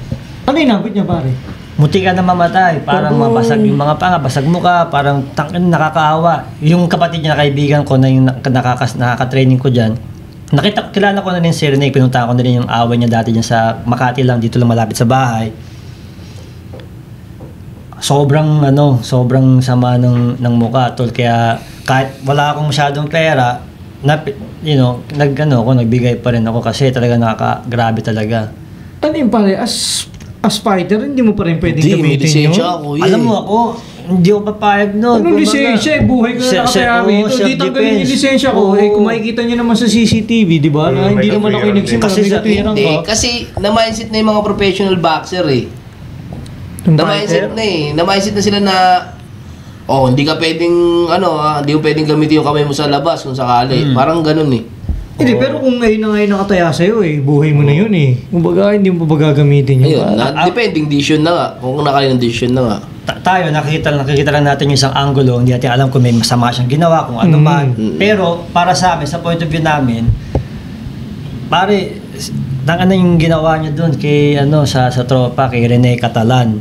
ano inabot niya pare? Muti ka na mamatay, parang mabasag yung mga panga, basag mukha, parang nakakaawa. Yung kapatid niya na kaibigan ko na yung nakaka-training ko dyan, kilala ko na rin si Rene, pinunta ko na rin yung away niya dati dyan sa Makati lang, dito lang malapit sa bahay. Sobrang sama ng mukha, tol. Kaya kahit wala akong masyadong pera, nagbigay pa rin ako kasi talaga grabe talaga. Ano yung pare, as fighter, hindi mo pa rin pwedeng gamitin yun? Alam mo ako, hindi ako papayag nun. Anong lisensya? Buhay ko na nakataya rito. Hindi tanggalin yung lisensya ko. Kung makikita nyo naman sa CCTV, di ba? Na hindi naman ako nagsimula. Kasi na-mindset na yung mga professional boxer eh. Na-mindset na sila na hindi ka pwedeng hindi mo pwedeng gamitin yung kamay mo sa labas kung sakali. Parang ganun eh. Hindi, pero kung ngayon na nakataya sa'yo buhay mo na yun Kumbaga, hindi mo pa gagamitin yun. Ayun, depending decision na nga. Kung nakain ng decision na nga. Tayo, nakikita lang natin yung isang angulo, hindi natin alam kung may masama siyang ginawa, kung ano man. Pero, para sa amin, sa point of view namin, pare, yung ginawa niya doon kay, sa tropa, kay Rene Catalan,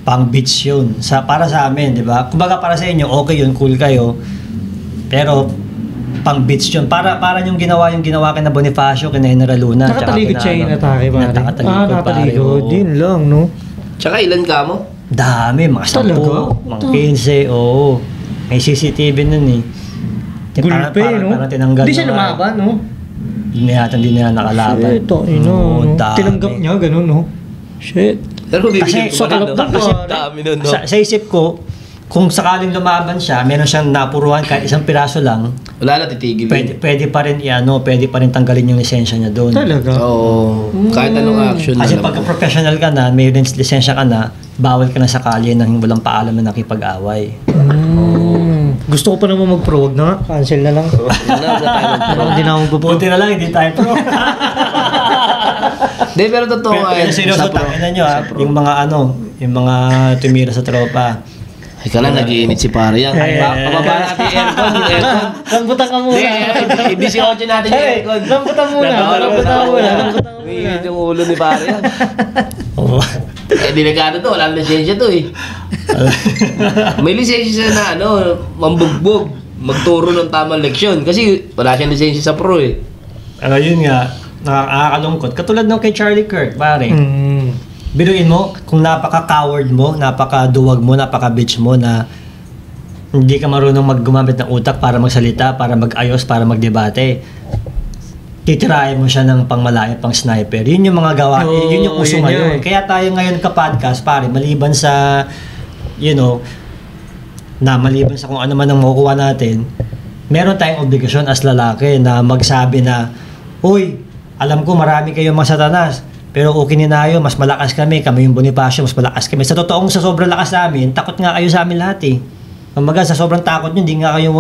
pang beach yun. Para sa amin, di ba? Kumbaga, para sa inyo, okay yun, cool kayo. Pero, pang beach yun. Para yung ginawa kina Bonifacio, kina General Luna. Nakataligod siya yung atake, pare. Nakataligod. Din lang, no? Tsaka ilan ka mo? Dami, mga 10, mga 15, oo. May CCTV nun eh. Gulpe, no? Parang tinanggal. Hindi siya lumaban, no? Hindi na nakalaban. Shit, no? Tinanggap niya, ganun, no? Shit. Pero bibigyan ko pa sa isip ko, kung sakaling lumaban siya, meron siyang napuruan kahit isang piraso lang, wala na, titigil. Pwede pa rin tanggalin yung lisensya niya doon. Talaga? Oo. Kahit anong action. Kasi pagka professional ka na, may lisensya ka na, bawal ka na sakali nang walang paalam na nakipag-away. Gusto ko pa naman mag-pro, wag na nga. Cancel na lang. Hindi na ako Buti na lang, hindi tayo pro. Hindi, pero totoo nga. Pero seryoso, tanginan nyo yung mga tumira sa tropa. Ika lang, nag-iinit si pare yan. Pababa natin yung aircon. Lambutan ka muna. Hindi si Ocho natin yung aircon. Lambutan muna. Umiinit yung ulo ni pare yan. Delikado to, walang lisensya to eh. May lisensya siya na mambugbog, magturo ng tamang leksyon. Kasi wala siyang lisensya sa pro eh. Yun nga, nakakalungkot. Katulad nung kay Charlie Kirk, pare. Biruin mo, kung napaka-coward mo, napaka-duwag mo, napaka-bitch mo na hindi ka marunong maggumamit ng utak para magsalita, para mag-ayos, para magdebate, titirahin mo siya ng pangmalaya, pang sniper. Yun yung mga gawa, yun yung uso ngayon. Kaya tayo ngayon ka-podcast, pare, maliban sa, maliban sa kung ano man ang makukuha natin, meron tayong obligasyon as lalaki na magsabi na, uy, alam ko marami kayong mga satanas, pero okay na mas malakas kami yung Bonifacio, mas malakas kami. Sa sobrang lakas namin, takot nga kayo sa amin lahat eh. Kumbaga sa sobrang takot nyo, hindi kayo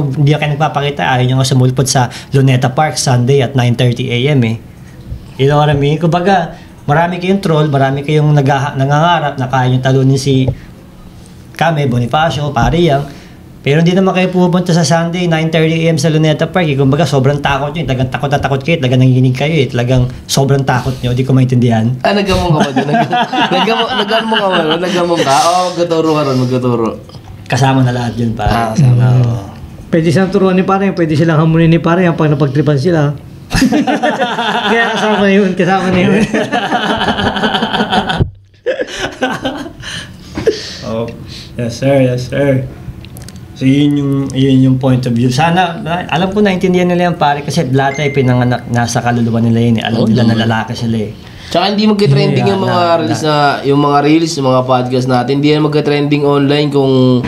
nagpapakita. Ayaw nyo nga sumulpot sa Luneta Park Sunday at 9:30 AM eh. You know what I mean? Kumbaga, marami kayong troll, marami kayong nangangarap na kaya nyo talunin si Kame, Bonifacio, Pariyang. Pero hindi naman kayo pupunta sa Sunday, 9:30 AM sa Luneta Park. Kumbaga, sobrang takot nyo. Talagang takot na takot kayo. Talagang nanginginig kayo eh. Talagang sobrang takot nyo. Hindi ko maintindihan. Nagamong ka ba doon? Nagamong ka? Oo, magtuturo ka ron, magtuturo. Kasama na lahat yun, pare. Pwede silang turuan ni pare, pwede silang hamunin ni pare pag napagtripan sila. Kaya kasama na yun. Oh, yes sir. So yun yung point of view. Sana, alam ko naintindihan nila yan, pare, kasi lahat ay pinanganak nasa kaluluwa nila yun eh. Alam nila na lalaki sila eh. Tsaka hindi magka-trending yung mga reels yung mga podcast natin. Hindi yan magka-trending online kung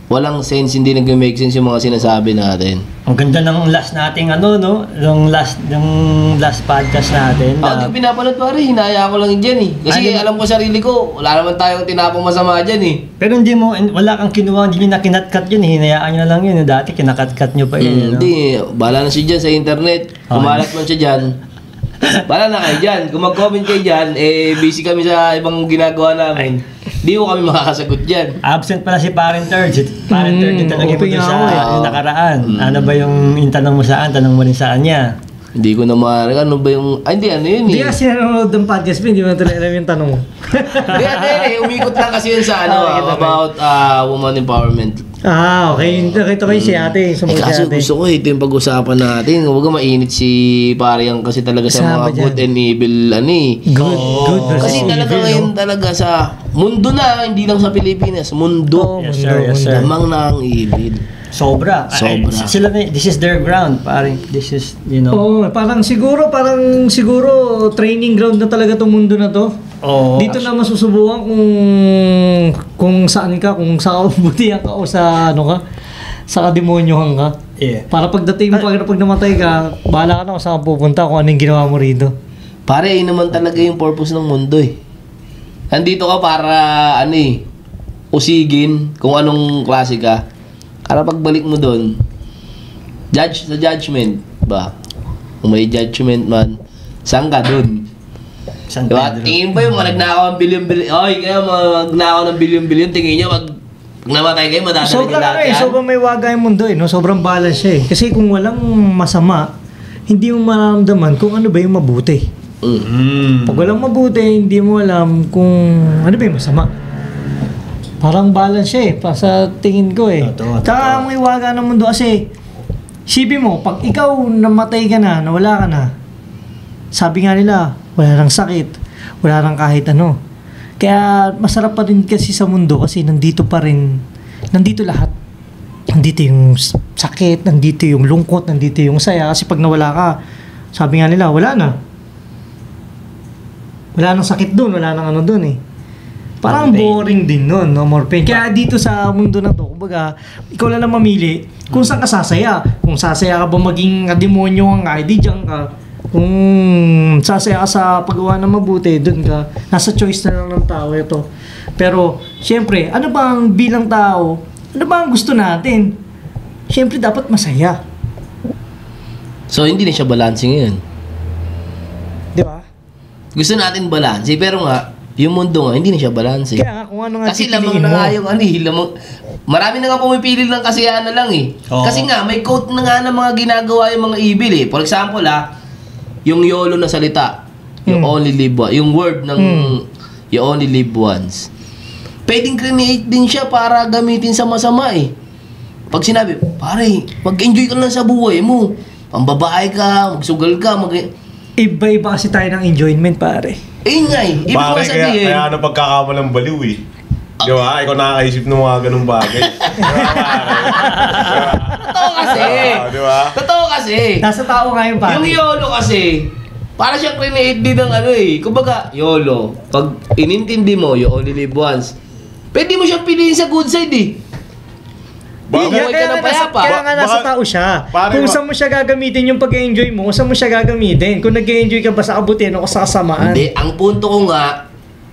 walang sense, hindi nag-make sense yung mga sinasabi natin. Ang ganda ng last nating yung last podcast natin. Ako di pinapanood pare, hinaya ko lang dyan eh. Kasi alam ko sarili ko, wala naman tayong tinapong masama dyan eh. Pero wala kang kinuha, hindi nyo na kinat-cut yun, hinayaan nyo na lang yun. Dati kinakat-cut nyo pa yun. Hindi, bahala na siya dyan sa internet. Kumalat man siya dyan. Bahala na kayo dyan. Kung mag-comment kayo dyan, busy kami sa ibang ginagawa namin. Di ko kami makakasagot dyan. Absent pala si Parent Third. Parent Third yung tanong mo sa yung nakaraan. Ano ba yung tanong mo saan? Tanong mo rin saan niya? Hindi ko na ano ba yung... hindi, ano yun eh. Hindi kasi nanonood ng podcast, hindi mo na alam yung tanong. Hindi, umikot lang kasi yun sa about woman empowerment. Okay. Nakita ko yung si ate. Kaso gusto ko ito yung pag-usapan natin. Huwag mainit si Pariyang kasi talaga sa mga good and evil Good kasi talaga ngayon talaga sa mundo na, hindi lang sa Pilipinas. Mundo. Yes sir. Lamang na ang evil. Sobra. Sila this is their ground, parang this is, parang siguro training ground na talaga tong mundo na to. Dito na masusubukan kung saan ka, kung sa kabutihan ka o sa sa kademonyohan ka. Yeah. Para pagdating mo pag namatay ka, bahala ka na kung saan pupunta, kung anong ginawa mo rito. Pare, yun naman talaga yung purpose ng mundo eh. Nandito ka para usigin kung anong klase ka. Para pagbalik mo doon, sa judgment ba? Kung may judgment man, saan ka doon? Diba? Tingin ba yung mga nagnakaw ng bilyon-bilyon? Kaya magnakaw ng bilyon-bilyon, tingin nyo, pag namatay kayo, madadali nyo lahat yan? Sobrang may waga yung mundo eh, no? Sobrang balance siya eh. Kasi kung walang masama, hindi mo mararamdaman kung ano ba yung mabuti. Pag walang mabuti, hindi mo alam kung ano ba yung masama. Parang balance siya eh, sa tingin ko eh. Tsaka ang iwaga ng mundo kasi, isipin mo, pag ikaw namatay ka na, nawala ka na, sabi nga nila, wala nang sakit, wala nang kahit ano. Kaya masarap pa rin kasi sa mundo kasi nandito lahat. Nandito yung sakit, nandito yung lungkot, nandito yung saya. Kasi pag nawala ka, sabi nga nila, wala na. Wala nang sakit doon, wala nang ano doon eh. Parang boring din nun, no more pain. Kaya dito sa mundo na to, kumbaga, ikaw lang mamili kung saan ka sasaya. Kung sasaya ka ba maging demonyo nga, di dyan ka. Kung sasaya ka sa paggawa ng mabuti, dun ka. Nasa choice na lang ng tao ito. Pero, syempre, ano bang bilang tao, ano bang gusto natin? Syempre, dapat masaya. So, hindi na siya balancing ngayon. Di ba? Gusto natin balance, pero nga, yung mundo nga, hindi na siya balance. Kaya nga, kung ano nga kasi lamang na nga yung marami na nga pumipili ng kasiyahan na lang eh. Kasi nga, may quote na nga ng mga ginagawa yung mga evil eh. For example yung YOLO na salita, you only live once, yung word ng you only live once. Pwedeng create din siya para gamitin sa masama eh. Pag sinabi, pare, mag-enjoy ka lang sa buhay mo. Pambabae ka, magsugal ka, Iba-iba kasi tayo ng enjoyment, pare. Nga eh. Ibig ko sabihin. Kaya ano pagkakamalang baliw eh. Di ba? Ikaw nakakaisip ng mga ganung bagay. Totoo kasi. Di ba? Totoo kasi. Nasa tao nga yung pare. Yung YOLO kasi, para siyang create din ng kumbaga, YOLO. Pag inintindi mo, you only live once. Pwede mo siyang piliin sa good side eh. Kaya nga nasa tao siya. Kung saan mo siya gagamitin yung pag-enjoy mo, saan mo siya gagamitin? Kung nag-enjoy ka ba sa kabutihan o sa kasamaan? Hindi, ang punto ko nga,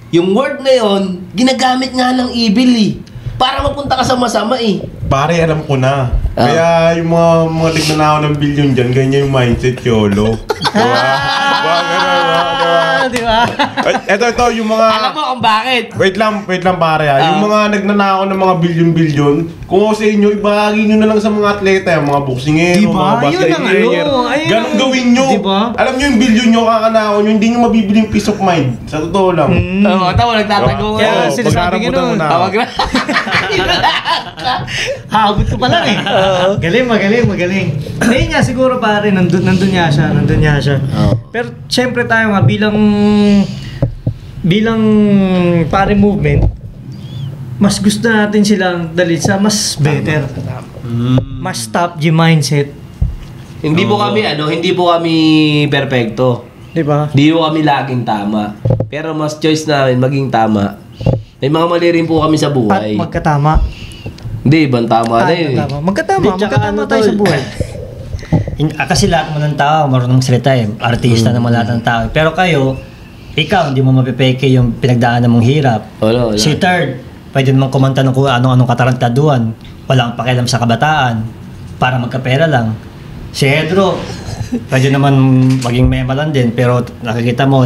yung word na yon, ginagamit nga ng evil eh. Para mapunta ka sa masama eh. Pare, alam ko na. Kaya yung mga nagnanakaw ng bilyon dyan, ganyan yung mindset, YOLO. Di ba? Ito, yung mga... Alam mo kung bakit? Wait lang pare Yung mga nagnanakaw ng mga bilyon-bilyon, kung sa inyo, ibahagi nyo na lang sa mga atleta, yung mga boksingero, Diba? mga basketball player. Ganun gawin nyo. Diba? Alam nyo yung bilyon nyo, kakanakaw nyo, hindi nyo mabibili yung peace of mind. Sa totoo lang. Oo, tama, nagtatago Kaya nga. sinasabi nga nun. Tawag na. Haabot ko pa lang eh. Magaling. Ngayon nga siguro pare, nandun niya siya. Pero syempre tayo nga bilang pare movement, mas gusto natin silang dalhin sa mas better. Mas top G mindset. Hindi po kami perpekto. Di ba? Hindi po kami laging tama. Pero mas choice namin maging tama. May mga mali rin po kami sa At buhay. magkatama. Hindi, ibang tama na yun. Magkatama tayo sa buhay. Kasi lahat mo ng tao, marunong salita eh. Artista naman lahat ng tao. Pero ikaw, hindi mo mapipeke yung pinagdaanan mong hirap. Wala. Si Third, pwede naman kumanta ng kung anong katarantaduhan. Walang pakialam sa kabataan. Para magkapera lang. Si Hedro, pwede naman maging mema lang din. Pero nakikita mo,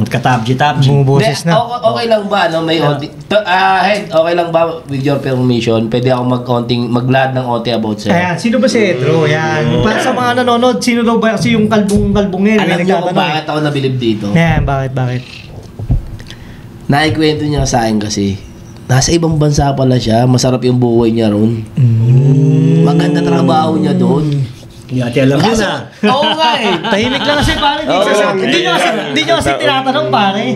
ka-tabji. Bumuboses na. Okay lang ba, no? May Head, okay lang ba with your permission? Pwede ako maglad ng onti about sa'yo. Ayan, sino ba si Hedro? Yan. Para sa mga nanonood, sino daw ba kasi yung kalbong ngayon? Alam niyo kung bakit ako nabilib dito? Ayan, bakit? Naikwento niya sa akin kasi, nasa ibang bansa pala siya, masarap yung buhay niya ron. Maganda trabaho niya doon. Hindi natin alam yun ah. Oo nga eh. Tahimik lang kasi pare. Hindi nyo kasi tinatanong pare.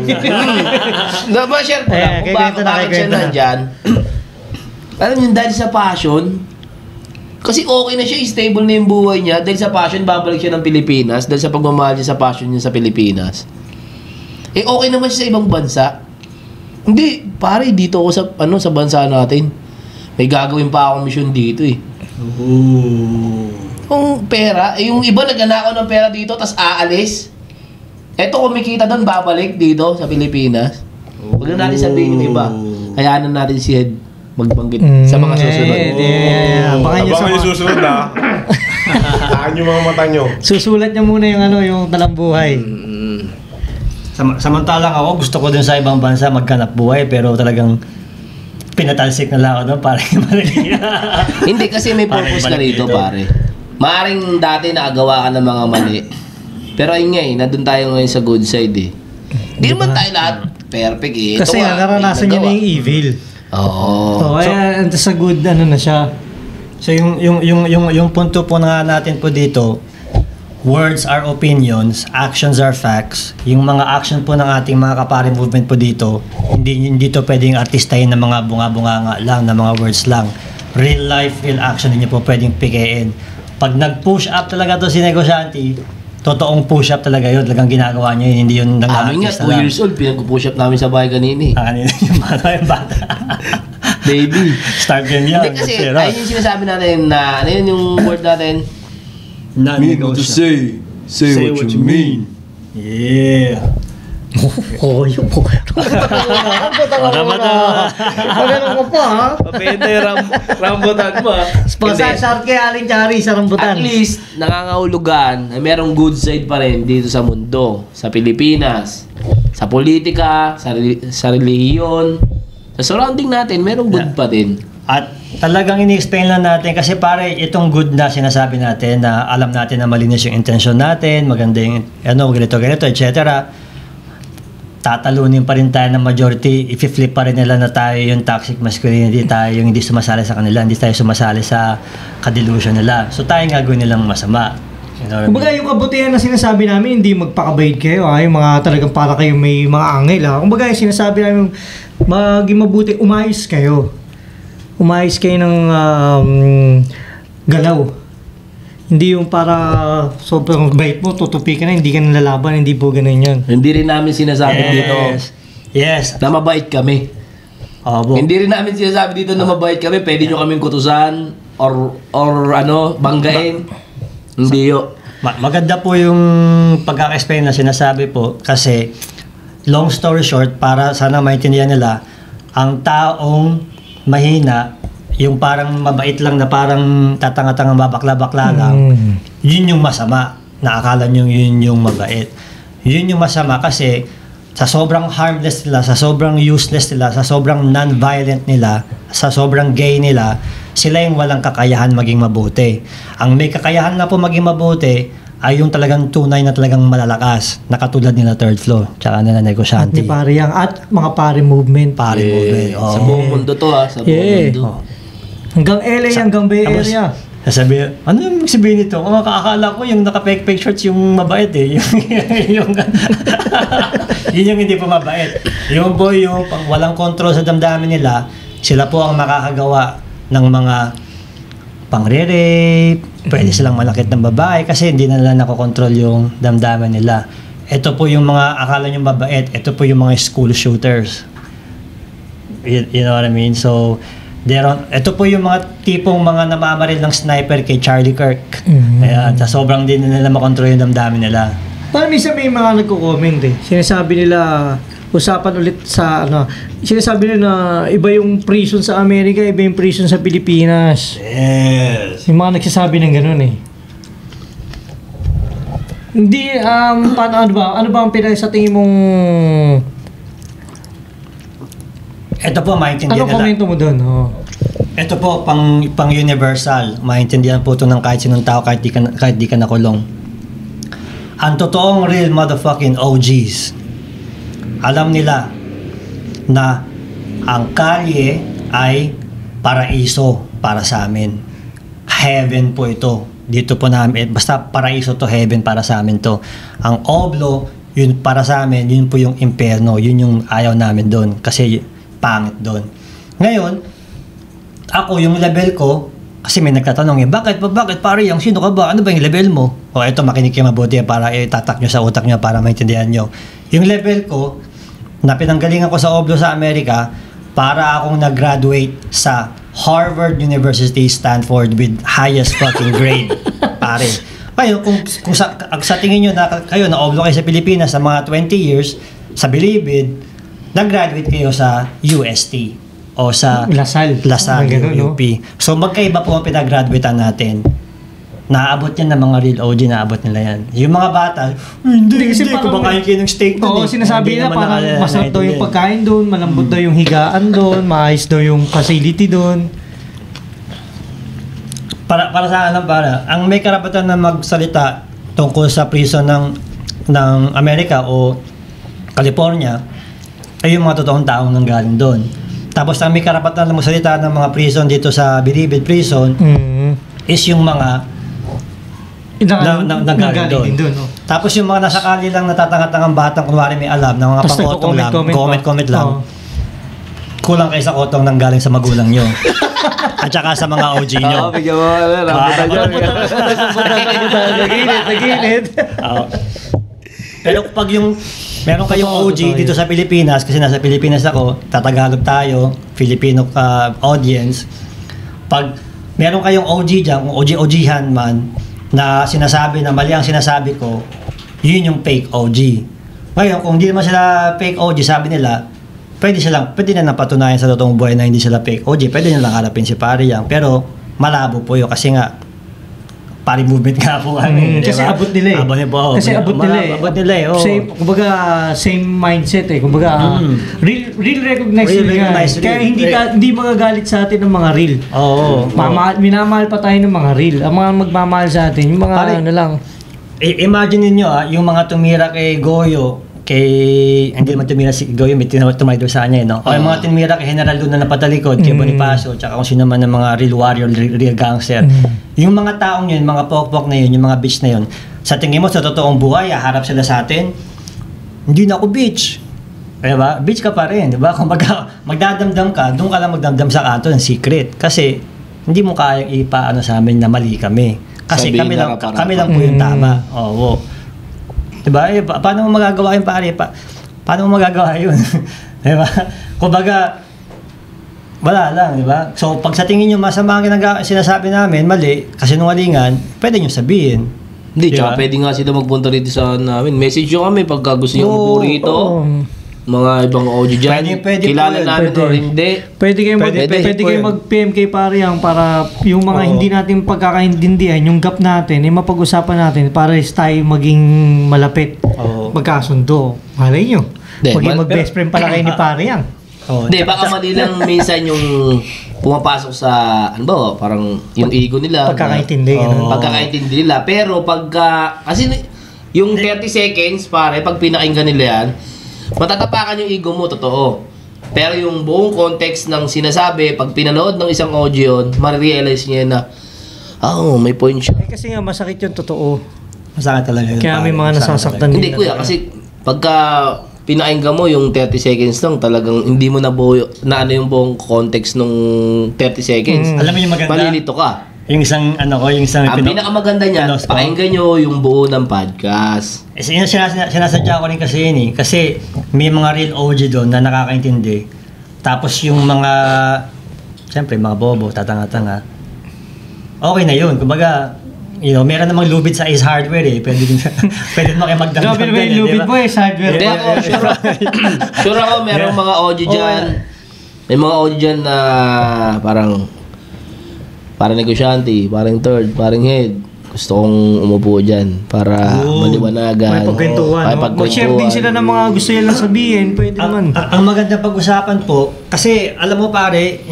Ma-share ko lang kung bakit siya nandyan. Alam niyo, dahil sa passion, kasi okay na siya, stable na yung buhay niya. Dahil sa passion, babalik siya ng Pilipinas. Dahil sa pagmamahal niya sa passion niya sa Pilipinas. Okay naman siya sa ibang bansa. Hindi, pare, dito ako sa bansa natin. May gagawin pa akong mission dito eh. Yung pera, yung iba nagnanakaw ng pera dito, tas aalis. Eto, kumikita doon, babalik dito sa Pilipinas. Huwag na natin sabihin yung iba. Hayaan natin si Ed magbanggit sa mga susunod. Abangan nyo susunod na. Taan yung mga mata nyo. Susulat niya muna yung talambuhay. Samantalang ako, gusto ko din sa ibang bansa magkanap buhay, pero talagang pinatalsik na lang ako doon para mali. Hindi, kasi may purpose ka rito, pare. Maaring dati nakagawa ka ng mga mali. Pero ayun nga nandun tayo ngayon sa good side eh. Hindi naman tayo lahat perfect eh. Kasi naranasan niya na yung evil. Oo. Kaya sa good na siya. So yung punto po na natin po dito, words are opinions, actions are facts. Yung mga action po ng ating mga kapare movement po dito, hindi to pwedeng artistahin ng mga bunga-bunga lang, ng mga words lang. Real life, real action din niyo po pwedeng pikein. Pag nag-push up talaga to si Negosyante, totoong push up talaga yun. Talagang ginagawa niya yun, hindi yun amin nga, 2 years old, pinag-push up namin sa bahay kanina eh. Kanina yung bata. Baby. Start game yan. Hindi kasi, ayun yung sinasabi natin na, ano yun yung word natin? Mean what to say. Say what you mean. Yeah. Yun po. Rambutan. Magaling mo pa ha? Mapenta yung rambutan mo ha. Sponsor kay Aling Chari sa rambutan. At least, nangangahulugan na merong good side pa rin dito sa mundo, sa Pilipinas, sa politika, sa relihiyon, sa surrounding natin, merong good pa din. At talagang ini-explain lang natin kasi pare itong good na sinasabi natin na alam natin na malinis yung intention natin, maganda yung ganito, etc. Tatalunin pa rin tayo ng majority, i-flip pa rin nila na tayo yung toxic masculinity, tayo yung hindi sumasali sa kanila, hindi tayo sumasali sa ka-delusion nila. So tayo nga gawin nilang masama. Kumbaga yung kabutihan na sinasabi namin, hindi magpakabayad kayo yung mga talagang para kayo may mga angel Kumbaga yung sinasabi namin, maging mabuti, umayos kayo ng galaw. Hindi yung para sobrang bait mo, tutupi ka na, hindi ka nalalaban, hindi po ganun yun. Hindi rin namin sinasabi dito na mabait kami. Hindi rin namin sinasabi dito na mabait kami, pwede nyo kaming kutusan or banggain. Hindi yun. Maganda po yung pagkaka-explain na sinasabi po kasi long story short, para sana maintindihan nila, ang taong mahina, yung parang mabait lang na parang tatanga-tanga babakla-bakla lang, yun yung masama. Naakala nyo yun yung mabait. Yun yung masama kasi sa sobrang harmless nila, sa sobrang useless nila, sa sobrang non-violent nila, sa sobrang gay nila, sila yung walang kakayahan maging mabuti. Ang may kakayahan na po maging mabuti ay yung talagang tunay na talagang malalakas na katulad nila Third Flow tsaka na negosyante. At ni Pare Yang at mga Pare Movement. Pare movement. Oh. Sa buong mundo to sa buong mundo. Oh. Hanggang LA, hanggang Bay Area. Sasabi, ano yung sabihin nito? Kung akala ko yung naka-fake shorts yung mabait eh. yung yun yung hindi po mabait. Yung boy, yung walang control sa damdamin nila, sila po ang makakagawa ng mga pangre-rape, pwede silang malakit ng babae kasi hindi na nila nakokontrol yung damdamin nila. Ito po yung mga akala nyo mabait, ito po yung mga school shooters. You know what I mean? So, ito po yung mga tipong mga namamaril ng sniper kay Charlie Kirk. Ayan, sa sobrang din nila makontrol yung damdamin nila. Parang minsan may mga nagko-comment eh. Sinasabi nila, usapan ulit sa sinasabi nila na iba yung prison sa Amerika, iba yung prison sa Pilipinas. Yes. Yung mga nagsasabi ng ganun eh. Hindi, paano, ano ba ang sa tingin mong... Ito po, maintindihan Ano nila. komento mo doon? Oh. Ito po, pang universal. Maintindihan po ito ng kahit sinong tao, kahit di ka nakulong. Ang totoong real motherfucking OGs, alam nila na ang kalye ay paraiso para sa amin. Heaven po ito. Dito po namin, basta paraiso to, heaven para sa amin to. Ang oblo, yun para sa amin, yun po yung impyerno. Yun yung ayaw namin doon. Kasi pangit doon. Ngayon, ako yung level ko, kasi may nagtatanong bakit pare yung sino ka ba? Ano ba yung level mo? O eto, makinig kayo mabuti para itatak nyo sa utak nyo para maintindihan nyo. Yung level ko, na pinanggalingan ko sa oblo sa Amerika, para akong nag-graduate sa Harvard University, Stanford with highest fucking grade. Pare. Kayo, kung sa tingin nyo na kayo na oblo kayo sa Pilipinas sa mga 20 years, sa Bilibid, nag-graduate kayo sa UST o sa Lasal. UP. So magkaiba po ang pinag-graduatean natin. Naabot yan ng mga real OG, naabot nila yan. Yung mga bata, hindi kumakain kayo ng steak doon. Oo, sinasabi nila parang masarap daw yung pagkain doon, malambot daw yung higaan doon, maayos daw yung facility doon. Para sa akin, ang may karapatan na magsalita tungkol sa prison ng Amerika o California ay yung mga totoong taong nanggaling doon. Tapos ang may karapatan na magsalita ng mga prison dito sa Bilibid Prison is yung mga nanggaling doon. No? Tapos yung mga nasa kali lang natatanga-tangang batang kunwari may alam na mga pang-otong lang, comment lang. Kulang kayo sa otong nanggaling sa magulang nyo. At saka sa mga OG nyo. Bigyan mo, rambutan dyan. Nagilid. Pero pag meron kayong OG dito sa Pilipinas, kasi nasa Pilipinas ako, tatagalog tayo, Filipino audience, pag meron kayong OG dyan, kung OG-OGhan man, na sinasabi na mali ang sinasabi ko, yun yung fake OG. Ngayon, kung hindi naman sila fake OG, sabi nila, pwede na napatunayan sa totoong buhay na hindi sila fake OG, pwede nilang harapin si Pare Yang, pero malabo po yun kasi nga Pare Movement nga po kami. Kasi diba? abot nila eh. Abot nila eh. Oh. Same mindset eh. Kumbaga, real recognized nila. Kaya hindi magagalit sa atin ng mga real. Oo. Minamahal pa tayo ng mga real. Ang mga magmamahal sa atin, yung mga ano lang. Imagine niyo yung mga tumira kay Goyo, hindi naman tumira si Goyo, may tumaydor sa kanya, no? O yung mga tumira kay General Luna na patalikod, kay Bonifacio, tsaka kung sino man ng mga real warrior, real gangster. Yung mga taong yun, mga pokpok na yun, yung mga bitch na yun, sa tingin mo sa totoong buhay, harap sila sa atin, hindi na ako bitch. Diba? Bitch ka pa rin, diba? Kung magdadamdam ka, doon ka lang magdamdam sa kanto ng secret. Kasi hindi mo kayang ipaano sa amin na mali kami. Kasi kami lang po yung tama. Oo. Diba? Paano mo magagawa yun, pare? Paano mo magagawa yun? Diba? Kumbaga, wala lang, diba? So, pag sa tingin nyo masama ang sinasabi namin, mali, kasinungalingan, pwede nyo sabihin. Hindi, tsaka pwede nga sila magpunta rito sa namin. Message nyo kami pagka gusto nyo magpuri ito. mga ibang audio dyan, Pwede kilala po yun, namin pwede. o hindi. Pwede kayo Pwede po yun. mag-PM kay Pariang para yung mga hindi natin pagkakaintindihan, yung gap natin, mapag-usapan natin para tayo maging malapit, magkasundo. Malay nyo. Maging mag-best friend pala kayo ni Pariang. Hindi, baka mali lang minsan yung pumapasok sa, ano ba, parang yung ego nila. Pagkakaintindi. Pagkakaintindi nila. Pero pagka, kasi yung 30 seconds, pare, pag pinakinggan nila yan, matatapakan yung ego mo, totoo. Pero yung buong context ng sinasabi, pag pinanood ng isang audio, marirealize niya na, may point siya. Kasi nga, masakit yung totoo. Masakit talaga yun. Kaya may mga nasasaktan Hindi, kuya, kasi pagka pinakinggan mo yung 30 seconds lang, talagang hindi mo na yung buong context ng 30 seconds. Alam mo yung maganda? Malilito ka. Yung isang ang pinakamaganda niya, pakinggan nyo yung buo ng podcast. Sinasadya ko rin kasi yun eh. Kasi may mga real OG doon na nakakaintindi. Tapos yung mga, siyempre mga bobo, tatanga-tanga. Okay na yun. Kumbaga, meron namang lubid sa Ace Hardware eh. Pwede din makimagdagdag. Grabe naman yung lubid mo Ace Hardware. Hindi ako, sure ako merong mga audio dyan. May mga audio dyan na parang negosyante, parang third, parang head. Gusto kong umupo dyan para maliwanagan. May pagkwentuhan. Mag-share din sila ng mga gusto nila sabihin. Pwede naman. Ang maganda pag-usapan po, kasi alam mo pare,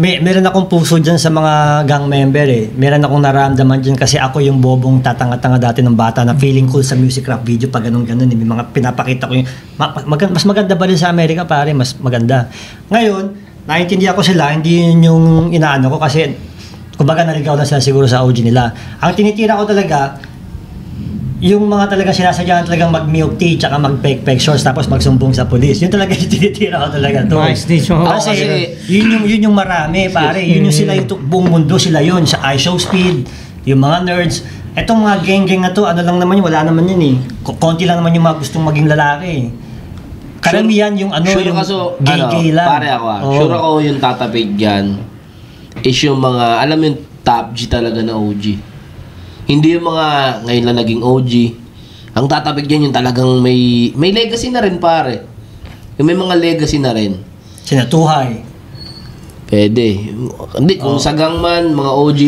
meron akong puso dyan sa mga gang member eh. Meron akong nararamdaman dyan kasi ako yung bobong tatanga-tanga dati ng bata na feeling cool sa music rap video pag ganun-ganun. May mga pinapakita ko yung... Mas maganda ba rin sa Amerika pare? Mas maganda. Ngayon, naiintindihan ko sila, hindi yun yung inaano ko kasi kumbaga naligaw na sila siguro sa OG nila. Ang tinitira ko talaga, yung mga talaga sinasadyahan talagang mag-milk tea tsaka mag-peg-peg shorts tapos magsumbong sa polis. Yun talaga yung tinitira ko talaga to. Nice, Kasi yun yung marami pare. Yun yung sila yung buong mundo sila yun. Sa iShow Speed, yung mga nerds. Etong mga geng-geng na to, ano lang naman yun, wala naman yun eh. Konti lang naman yung mga gustong maging lalaki. Karamihan yung yung gay-gay lang. Pare ako sure ako yung tatapig yan is yung mga, alam mo yung top G talaga na OG. Hindi yung mga ngayon lang naging OG. Ang tatapig dyan yung talagang may legacy na rin pare. Yung may mga legacy na rin. Sinatuhay. Pwede. Hindi, kung sagang man, mga OG,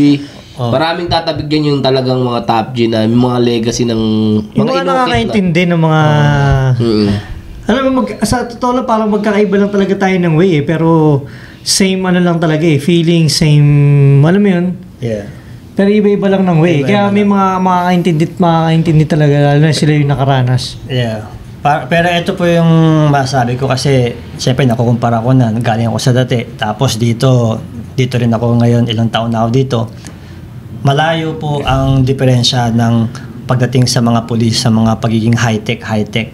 maraming tatapig dyan yung talagang mga top G na may mga legacy ng yung mga nakakaintindi ng mga... Alam mo, sa totoo lang parang magkakaiba lang talaga tayo ng way eh. Pero same ano lang talaga eh. Feeling, same, alam mo yun? Yeah. Pero iba-iba lang ng way. Kaya may mga makakaintindi talaga, lalo na sila yung nakaranas. Yeah. Pero ito po yung masabi ko kasi siyempre nakukumpara ko na, galing ako sa dati. Tapos dito rin ako ngayon, ilang taon na ako dito. Malayo po ang diferensya ng pagdating sa mga pulis, sa mga pagiging high-tech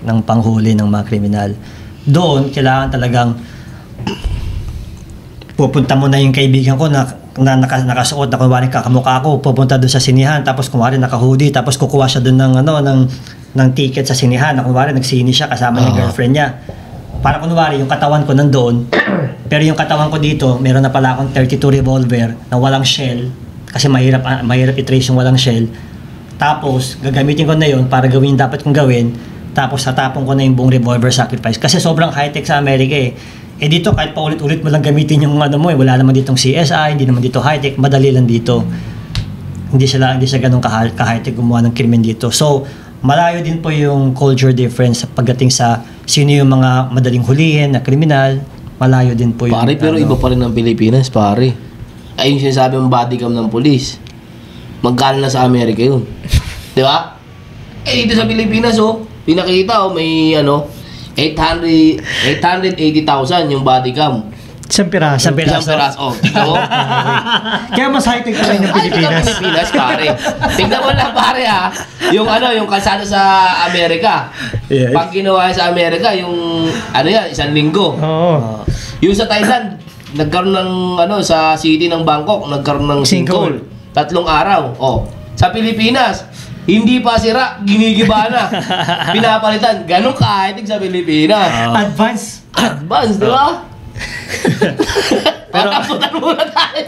ng panghuli ng mga kriminal. Doon, kailangan talagang pupunta mo na yung kaibigan ko na nakasuot na kunwari kakamukha ako, pupunta doon sa sinihan, tapos kunwari naka-hoodie, tapos kukuha siya doon ng ticket sa sinihan, na kunwari nagsini siya kasama ng girlfriend niya. Para kunwari yung katawan ko nandoon, pero yung katawan ko dito, meron na pala akong 32 revolver na walang shell, kasi mahirap i-trace yung walang shell. Tapos, gagamitin ko na yun para gawin dapat kong gawin. Tapos, tatapon ko na yung buong revolver sacrifice. Kasi sobrang high-tech sa Amerika eh. Eh dito, kahit paulit-ulit mo lang gamitin yung ano mo eh. Wala naman ditong CSI, hindi naman dito high-tech. Madali lang dito. Hindi siya ganun ka-high-tech gumawa ng krimen dito. So, malayo din po yung culture difference pagdating sa sino yung mga madaling hulihin na kriminal. Malayo din po yung... Pare, pero iba pa rin ng Pilipinas, pare. Ay, yung sinasabi mong body cam ng police. Magkano na sa Amerika yun? Di ba? Eh, dito sa Pilipinas, pinakita, may 880,000 yung body cam. Isang piraso. Tingnan mo. Kaya mas high-tech pa rin yung Pilipinas. Pilipinas, pare. Tingnan mo lang, pare, yung kalsada sa Amerika. Yeah. Pag ginawa sa Amerika, yung, isang linggo. Oo. Yung sa Thailand, nagkaroon ng, sa city ng Bangkok, nagkaroon ng sinkhole. 3 araw. Sa Pilipinas, hindi pa sira, ginigiba na. Pinapalitan. Ganun ka-high-tech sa Pilipinas. Advance, di ba? Pero taputan muna tayo.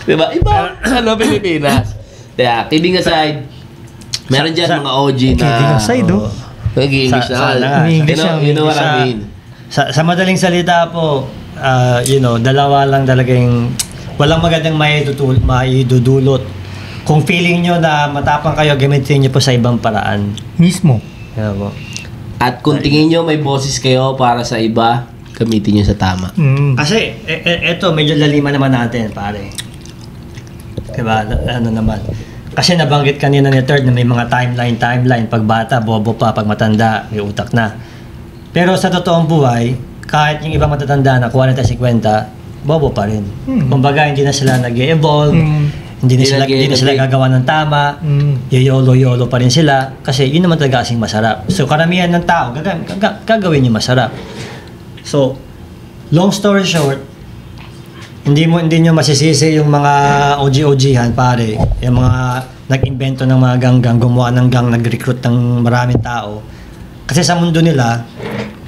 Diba? Iba Pilipinas. Kaya, kidding aside, meron dyan mga OG na... Kidding aside, Nag-i-English na. Sana nga. You know what I mean? Sa madaling salita po, dalawa lang talaga yung walang magandang maidudulot. Kung feeling nyo na matapang kayo, gamitin nyo po sa ibang paraan. Mismo. Yan po. At kung tingin nyo may boses kayo para sa iba, gamitin nyo sa tama. Kasi, eto, medyo laliman naman natin, pare. Diba? Ano naman. Kasi nabanggit kanina ni Third na may mga timeline. Pag bata, bobo pa. Pag matanda, may utak na. Pero sa totoong buhay, kahit yung ibang matatanda na 40-50, bobo pa rin. Kumbaga, hindi na sila nag-evolve. Hindi na sila gagawa ng tama. Yolo pa rin sila. Kasi yun naman talaga kasing masarap. So, karamihan ng tao, gagawin yung masarap. So, long story short, hindi nyo masisisi yung mga OG-OGhan, pare. Yung mga nag-invento ng mga gang, gumawa ng gang, nag-recruit ng maraming tao. Kasi sa mundo nila,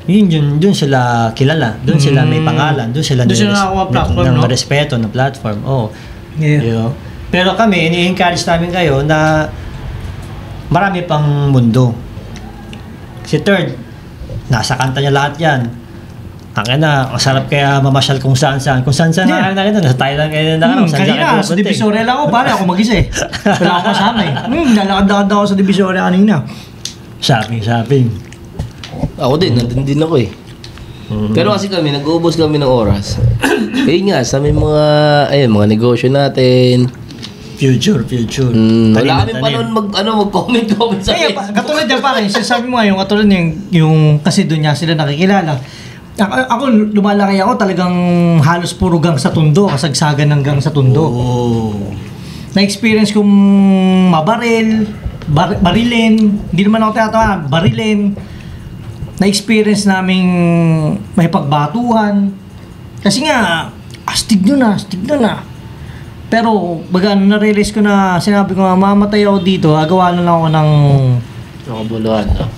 dun sila kilala. Dun sila may pangalan. Dun sila nakakuha platform, ng respeto ng platform. Oh. Yeah. You know? Pero kami, ini-encourage namin kayo na marami pang mundo. Si Third, nasa kanta niya lahat yan. Ang sarap kaya mamasyal kung saan-saan. Kung saan-saan nakakita, nasa Thailand kayo na kanina, sa Divisoria lang ako, pare ako mag-isa eh. Wala ako kasama eh. Lalakad-lakad ako sa Divisoria kanina. Shopping. Ako din, nandun din ako eh. Pero kasi kami, nag-uubos kami ng oras. Ayun nga, sa may mga negosyo natin. Future. Wala kami pa noon mag-comment sa Facebook. Katulad yan pare, sabi mo nga katulad yung kasi doon niya sila nakikilala. Ako, lumalaki ako talagang halos puro gang sa Tondo, kasagsagan ng gang sa Tondo. Na-experience kong barilin, hindi naman ako tinatawa, barilin. Na-experience naming may pagbatuhan. Kasi nga, astig na. Pero, na-realize ko na, sinabi ko nga, mamatay ako dito, gagawa na lang ako ng nakabuluhan, no?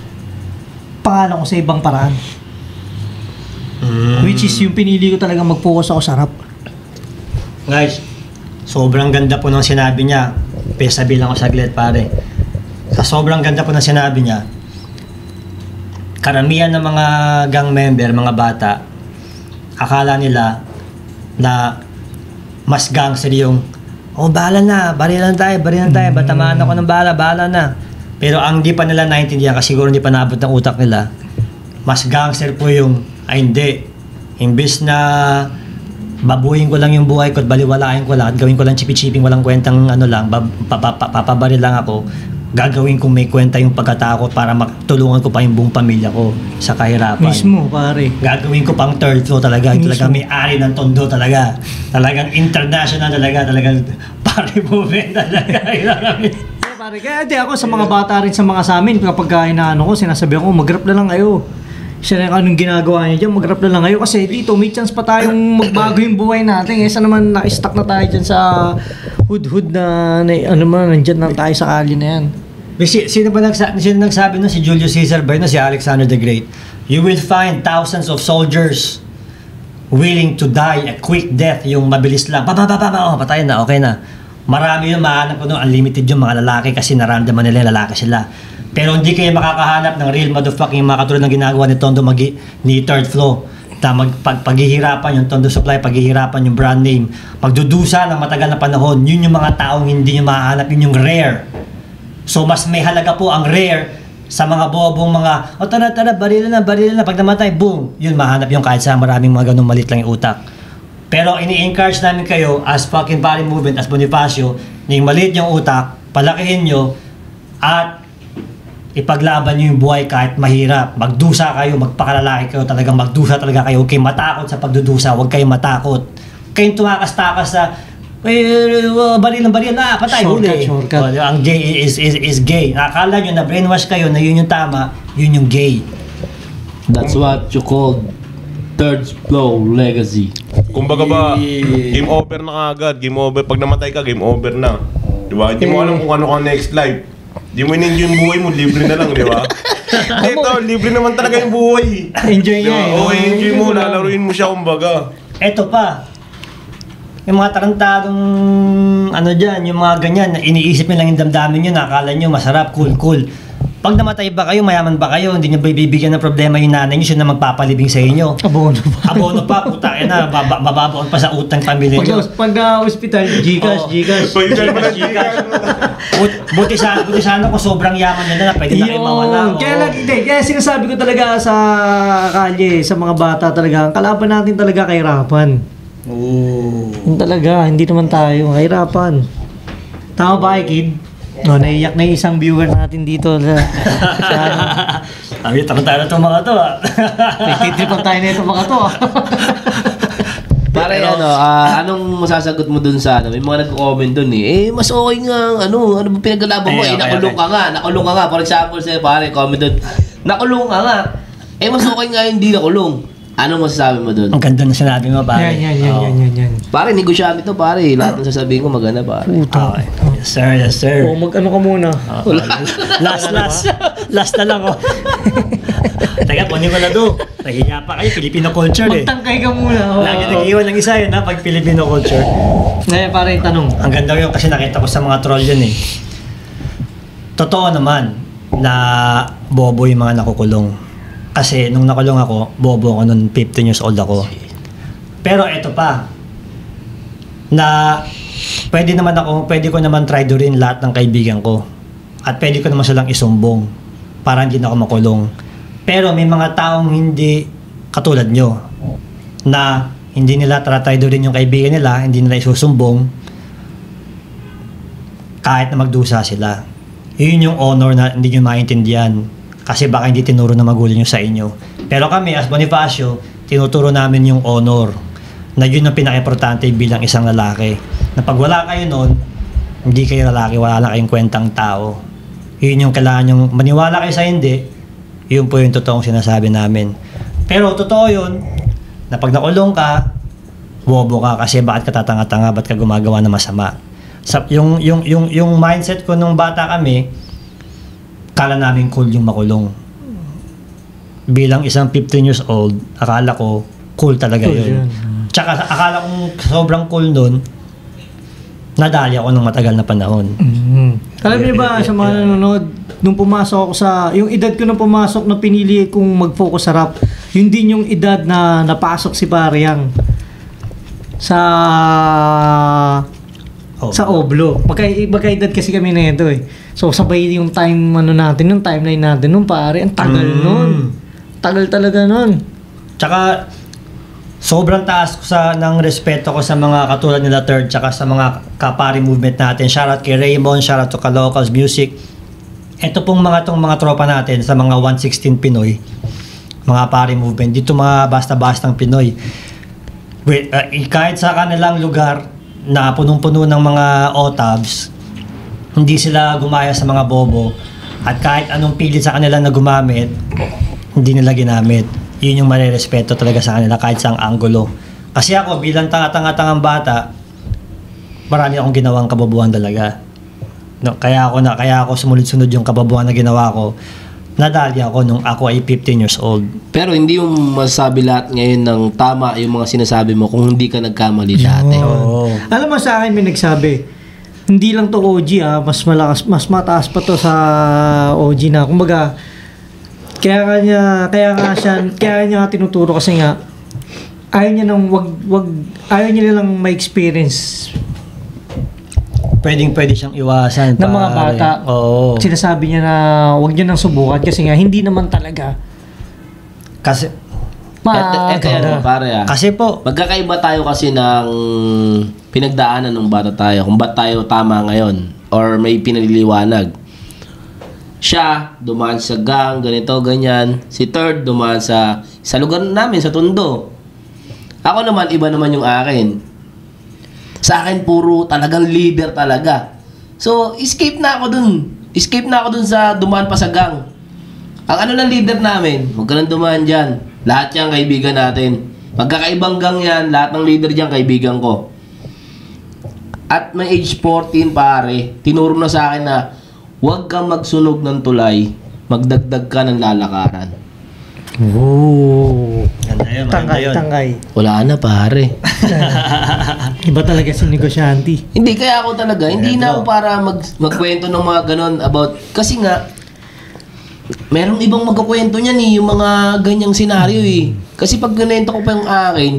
pangalan ko sa ibang paraan. Which is yung pinili ko talaga mag-focus ako sa rap. Guys, sobrang ganda po ng sinabi niya. Sabi lang ako saglit, pare. Sa sobrang ganda po ng sinabi niya, karamihan ng mga gang member, mga bata, akala nila na mas gangster yung bahala na, barilan tayo, batamaan ako ng bahala na. Pero ang di pa nila naintindihan, kasi siguro hindi pa naabot ng utak nila, mas gangster po yung hindi. Imbis na babuhin ko lang yung buhay ko at baliwalain ko lang at gawin ko lang chipi-chiping walang kwentang papabaril lang ako, gagawin kong may kwenta yung pagkatakot para matulungan ko pa yung buong pamilya ko sa kahirapan. Mismo, pare. Gagawin ko pang third flow talaga. Talagang may-ari ng Tondo talaga. Talagang international talagang pare movement talaga. Pare, kaya di ako sa mga bata rin sa mga sa amin, kapag inaano ko, sinasabi ako, mag-rap na lang kayo. Siya anong ginagawa niya dyan, mag-rap na lang kayo. Kasi dito, may chance pa tayong magbago yung buhay natin. Kesa naman na-stuck na tayo dyan sa hood na nandyan na tayo sa kali na yan. Sino nagsabi nun? Si Julius Caesar ba yun? Si Alexander the Great? You will find thousands of soldiers willing to die a quick death, yung mabilis lang. Patayin na, okay na. Marami yung mahanap ko nun, unlimited yung mga lalaki kasi naramdaman nila yung lalaki sila. Pero hindi kayo makakahanap ng real motherfucking mga katulad ng ginagawa ni Tondo ni Third Flow. Paghihirapan yung Tondo Supply, paghihirapan yung brand name, pagdudusa ng matagal na panahon, yun yung mga taong hindi nyo mahanap, yun yung rare. So mas may halaga po ang rare sa mga bobong mga, tara, barilan na, pag namatay, boom, yun mahanap yung kahit sa maraming mga ganung malit lang yung utak. Pero ini-encourage namin kayo as fucking body movement, as Bonifacio, na yung maliit yung utak, palakihin nyo, at ipaglaban nyo yung buhay kahit mahirap. Magdusa kayo, magpakalalaki kayo, talagang magdusa talaga kayo. Huwag kayong matakot sa pagdudusa, huwag kayong matakot. Kayong tumakas-takas sa baril na, patay, huli. Shortcut. Ang gay is gay. Akala nyo na brainwash kayo na yun yung tama, yun yung gay. That's what you call Third Flow Legacy. Kumbaga ba, game over na agad. Game over. Pag namatay ka, game over na. Diba? Hindi mo alam kung ano ka next life. Di mo in-enjoy yung buhay mo, libre na lang, di ba? Ito, libre naman talaga yung buhay. Enjoy niya eh. Oo, enjoy mo, lalaruin mo siya kumbaga. Eto pa, yung mga tarantadong yung mga ganyan, na iniisip nyo lang yung damdamin nyo, nakakala nyo masarap, cool. Pag namatay ba kayo, mayaman ba kayo, hindi nyo bibigyan ng problema yung nanay nyo, siya na magpapalibing sa inyo. Abono pa, puta na, bababaon pa sa utang pamilya nyo. Pag hospital, Gcash. Buti sana kung sobrang yaman nyo na, pwede na kayo mawala. Kaya sinasabi ko talaga sa kalye, sa mga bata talaga, ang kalaban natin talaga kahirapan. Yun talaga, hindi naman tayo, kahirapan. Tama ba, kid? No, naiyak na yung isang viewer natin dito sa Kami, tayo na itong mga to. Nagtitripan tayo na itong mga to. Pare, anong masasagot mo dun sa may mga nag-comment dun mas okay nga, ano ba pinaglalaban mo? Nakulong ka nga. For example, sa'yo pare, comment dun, nakulong ka nga. Mas okay nga hindi nakulong. Anong masasabi mo dun? Ang ganda na sinabi mo, pare. Yan. Pare, negosyante to, pare. Lahat ng sasabihin ko maganda, pare. Okay. Yes, sir. Mag-ano ka muna. Last na lang, Teka, kunin ko na do. Nahiya pa kayo, Filipino culture Magtangkay ka muna. Lagi nag-iwan ng isa yun, pag Filipino culture. Ngayon, pare, tanong. Ang ganda yun kasi nakita ko sa mga troll yun Totoo naman na bobo yung mga nakukulong. Kasi nung nakulong ako, bobo ako nung 15 years old ako. Pero eto pa, na pwede ko naman try rin lahat ng kaibigan ko. At pwede ko naman silang isumbong para hindi na ako makulong. Pero may mga taong hindi katulad nyo na hindi nila try rin yung kaibigan nila, hindi nila isusumbong kahit na magdusa sila. Yun yung honor na hindi nyo maintindihan. Kasi baka hindi tinuro na magulang nyo sa inyo. Pero kami, as Bonifacio, tinuturo namin yung honor na yun ang pinaka-importante bilang isang lalaki. Na pag wala kayo nun, hindi kayo lalaki, wala na kayong kwentang tao. Yun yung kailangan yung maniwala kayo sa hindi, yun po yung totoong sinasabi namin. Pero totoo yun, na pag nakulong ka, bobo ka kasi bakit ka tatanga-tanga, ba't ka gumagawa ng masama. Yung mindset ko nung bata kami, akala namin cool yung makulong. Bilang isang 15 years old, akala ko cool talaga yun. Tsaka akala kong sobrang cool nun, nadali ako ng matagal na panahon. Alam niyo ba sa mga nanonood, nung pumasok ako yung edad ko nung pumasok na pinili kong mag-focus sa rap, yun din yung edad na napasok si Pariang sa Oblo. Magkaedad kasi kami na ito So sabay yung natin, yung timeline natin nung pare, ang tagal nun. Tagal talaga nun. Tsaka sobrang taas ko ng respeto ko sa mga katulad nila Third, tsaka sa mga kapari movement natin. Shoutout kay Raymond, shoutout to Calocals Music. Ito pong mga tropa natin sa mga 116 Pinoy, mga pari movement. Dito mga basta-bastang Pinoy. Kahit sa kanilang lugar na punong-puno ng mga OTABs, hindi sila gumaya sa mga bobo. At kahit anong pilit sa kanila na gumamit, hindi nila ginamit. Yun yung marirespeto talaga sa kanila kahit sa anggulo. Kasi ako bilang tanga-tangang bata, marami akong ginawang kababuhan talaga. No, kaya ako sumunod-sunod yung kababuhan na ginawa ko. Nadali ako nung ako ay 15 years old. Pero hindi yung masasabi lahat ngayon ng tama yung mga sinasabi mo kung hindi ka nagkamali dati. Alam mo sa akin may nagsabi, hindi lang to OG mas mataas pa to sa OG na. Kumbaga, kaya niya tinuturo kasi nga ayaw niya ayaw niya lang ma-experience. Pwede siyang iwasan ng mga bata. Oo. Sinasabi niya na wag niya nang subukan kasi nga hindi naman talaga. Kasi Kasi po, magkakaiba tayo kasi ng pinagdaanan ng bata tayo. Kung ba't tayo tama ngayon or may pinaliliwanag. Siya, dumaan sa gang, ganito, ganyan. Si Third, dumaan sa lugar namin, sa Tondo. Ako naman, iba naman yung akin. Sa akin, puro talagang leader talaga. So, escape na ako dun sa dumaan pa sa gang. Ang ano ng leader namin, huwag ka nang dumaan dyan. Lahat yan kaibigan natin. Magkakaibang gang yan, lahat ng leader dyan kaibigan ko. At may age 14 pare, tinuro na sa akin na huwag kang magsunog ng tulay, magdagdag ka ng lalakaran. Oo. Tangay. Wala na pare. Iba talaga si negosyante. Hindi, kaya ako talaga, hindi na ako para magkwento ng mga ganon about, kasi nga, merong ibang magkukwento niyan eh, yung mga ganyang senaryo eh. Kasi pag ganito ko pa yung akin,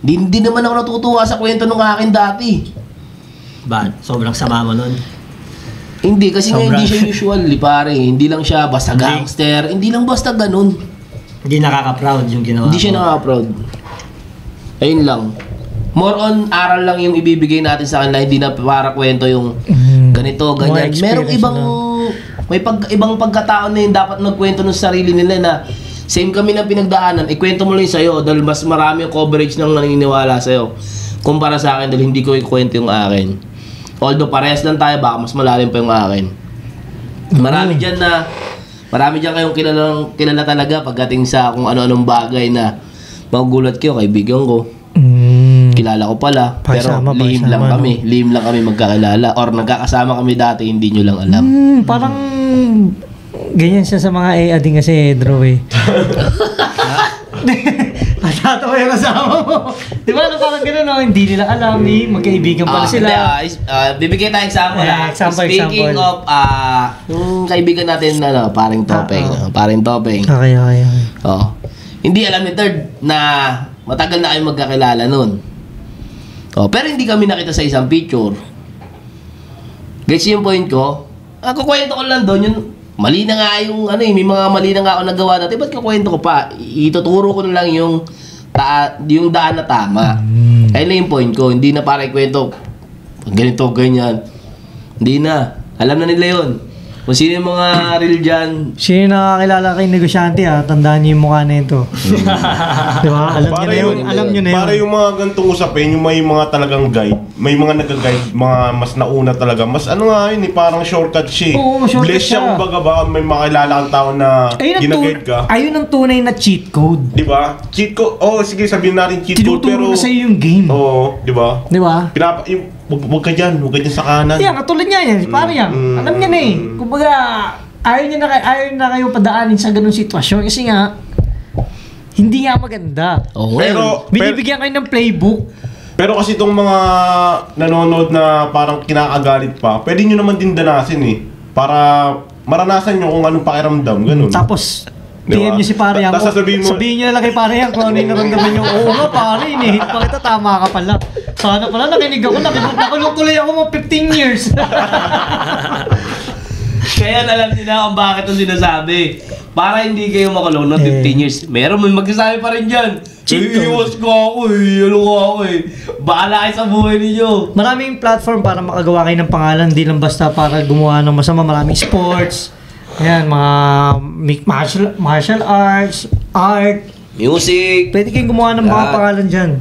hindi naman ako natutuwa sa kwento ng akin dati. Bad. Sobrang sama mo nun. Hindi, kasi nga Sobrang- hindi siya usual eh, pare. Hindi lang siya basta gangster, hindi lang basta ganun. Hindi nakaka-proud yung ginawa Hindi siya mo. nakaka-proud. Ayun lang. More on aral lang yung ibibigay natin sa kanila, hindi na para kwento yung ganito, ganyan. More Merong experience ibang ibang pagkataon na yung dapat magkwento ng sarili nila na same kami ng pinagdaanan, ikwento mo lang yung sa'yo dahil mas marami yung coverage ng naniniwala sa'yo kumpara sa akin dahil hindi ko ikwento yung akin. Although parehas lang tayo, baka mas malalim pa yung akin. Marami dyan kayong kilala talaga pagdating sa kung ano-anong bagay na magugulat kayo, kaibigan ko. Kilala ko pala, pero lihim lang kami. Lihim lang kami magkakilala. Or nagkakasama kami dati, hindi nyo lang alam. Parang ganyan siya sa mga ading kasi, Drew eh. Patatawa yung kasama mo. Di ba? Parang gano'n, no? Hindi nila alam eh. Magkaibigan pala sila. Bibigay tayo example. Speaking of, yung kaibigan natin, paring Topeng. Paring Topeng. Okay. Oh. Hindi alam ni Third na matagal na kayo magkakilala nun. Oh, pero hindi kami nakita sa isang picture. Guys, yung point ko, kukwento ko lang doon, yung mali na nga yung may mga mali na nga ako nagawa dati, ba't kukwento ko pa? Ituturo ko na lang yung daan na tama. Ayun na yung point ko, hindi na para ikwento ganito, ganyan. Hindi na. Alam na nila yun. Kung sino yung mga real dyan. Sino yung nakakilala kay negosyante tandaan niyo yung mukha na ito. Di ba? Alam niyo na yun. Para yung mga gantong usapin, yung may mga talagang guide, may mga nag-guide, mga mas nauna talaga. Mas nga yun parang shortcut siya. Oo, shortcut Bless siya. Kumbaga ba, may makilala kang tao na ginaguide ka. Ayun ang tunay na cheat code. Di ba? Cheat code. Sige, sabihin natin cheat code, pero Tinuturo na sa'yo yung game. Oo, di ba? Di ba? Huwag ka dyan sa kanan. Yan, katulad niya yan. Paano yan? Alam niya na eh. Kumbaga, ayaw na kayo padaanin sa ganung sitwasyon kasi nga, hindi nga maganda. Oh, Binibigyan kayo ng playbook. Pero kasi itong mga nanonood na parang kinakagalit pa, pwede nyo naman din danasin eh. Para maranasan nyo kung anong pakiramdam, ganun. Tapos, Diba? PM niyo si pare yan. Tapos sasabihin Sabihin niyo na lang kay pare yan kung ano yung naramdaman niyo. Oo nga pare, inihit pa kita, tama ka pala. Sana pala nakinig ako, nakulong tuloy ako mga 15 years. Kaya alam nila kung bakit ang sinasabi. Para hindi kayo makulong ng 15 years. Meron may magsasabi pa rin dyan. Iiwas ko ako Bahala kayo sa buhay ninyo. Maraming platform para makagawa kayo ng pangalan, hindi lang basta para gumawa ng masama. Maraming sports, ayan, mga martial arts, art. Music. Pwede kayong gumawa ng mga pangalan dyan.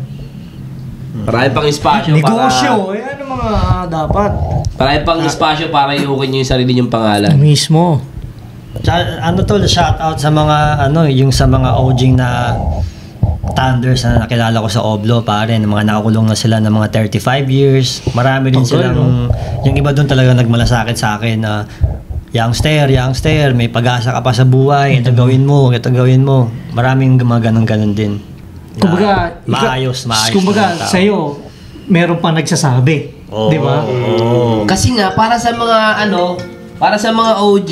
Marami pang espasyo Negosyo, ayan ang mga dapat. Marami pang espasyo para iukin nyo yung sarili nyong pangalan. Mismo. Shout out sa mga yung sa mga OG na Thunders na nakilala ko sa Oblo, pare, mga nakakulong na sila ng mga 35 years. Marami rin silang yung iba doon talaga nagmalasakit sa akin na youngster, may pag-asa ka pa sa buhay, ito gawin mo. Maraming ganun din. Kumbaga, maayos. Kumbaga, sa'yo, meron pa nagsasabi. Di ba? Kasi nga, para sa mga OG,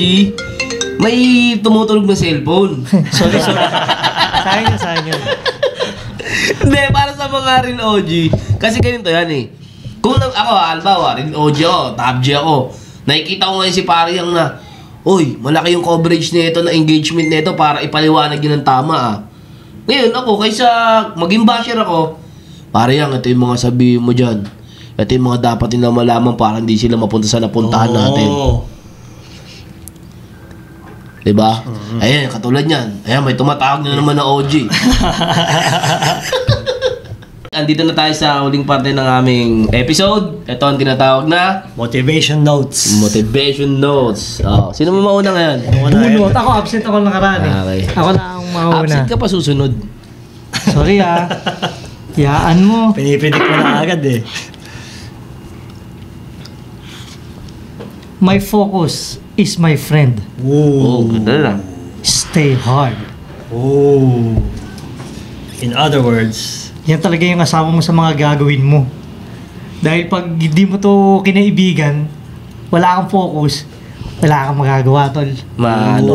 may tumutunog na cellphone. Sorry. Sayang yun. Hindi, para sa mga real OG. Kasi ganito yan eh. Kung ako, albawa, real OG ako, top G ako. Nakikita ko ngayon si pare yung malaki yung coverage nito, na engagement nito para ipaliwanag yun ng tama Ngayon ako, kaysa maging basher ako, pare yan, ito yung mga sabihin mo dyan. Ito yung mga dapat nila malaman para hindi sila mapunta sa napuntahan natin. Diba? Ayan, katulad yan. Ayan, may tumatawag na naman na OG. Andito na tayo sa huling parte ng aming episode. Ito ang tinatawag na Motivation Notes. Sino mo mauna ngayon? Bunot. Ako, absent ako nakaraan eh. Okay. Ako na ang mauna. Absent ka pa susunod. Sorry Yaan mo. Pinipidik mo na agad eh. My focus is my friend. Ganda lang. Stay hard. In other words, Yan talaga yung kasama mo sa mga gagawin mo. Dahil pag hindi mo to kinaibigan, wala kang focus, wala kang magagawa, tol. Ano.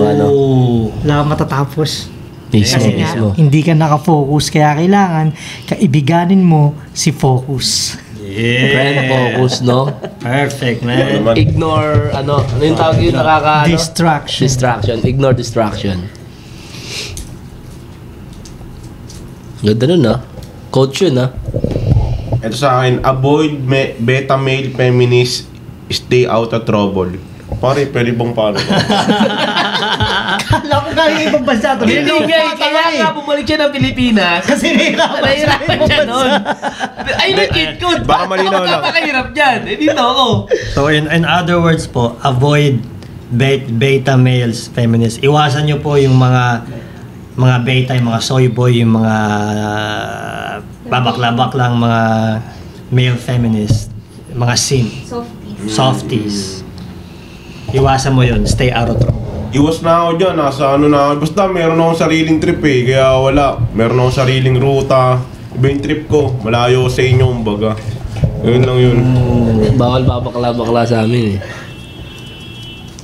Wala kang matatapos. Mismo, Kasi nga, mismo. hindi ka nakafocus, kaya kailangan kaibiganin mo si focus. Friend focus, no? Perfect, Ano man. naman? Ignore, ano yung tawag yun, Distraction. Distraction. Ignore distraction. Ganda nun, ah. Coach yun, ah. Ito sa akin, avoid beta male feminist, stay out of trouble. Pare, pwede bang paano? Kala ko nga yung ibang bansa to. Hindi nga, kaya nga bumalik siya ng Pilipinas. Kasi Nahihirapan siya nun. Ay, nag-eat ko. Baka malinaw lang. Napakahirap dyan. Eh, dito ako. So in other words po, avoid beta males, feminists. Iwasan nyo po yung mga beta, yung mga soy boy, yung mga babak-labak lang, mga male feminists, mga simp, softies. Iwasan mo yun, stay out of trouble. Iwas na ako dyan, nasa ano na ako. Basta meron akong sariling trip eh, kaya wala. Meron akong sariling ruta. Iba yung trip ko, malayo sa inyo, kumbaga. Yun lang yun. Bawal babakla-bakla sa amin, eh.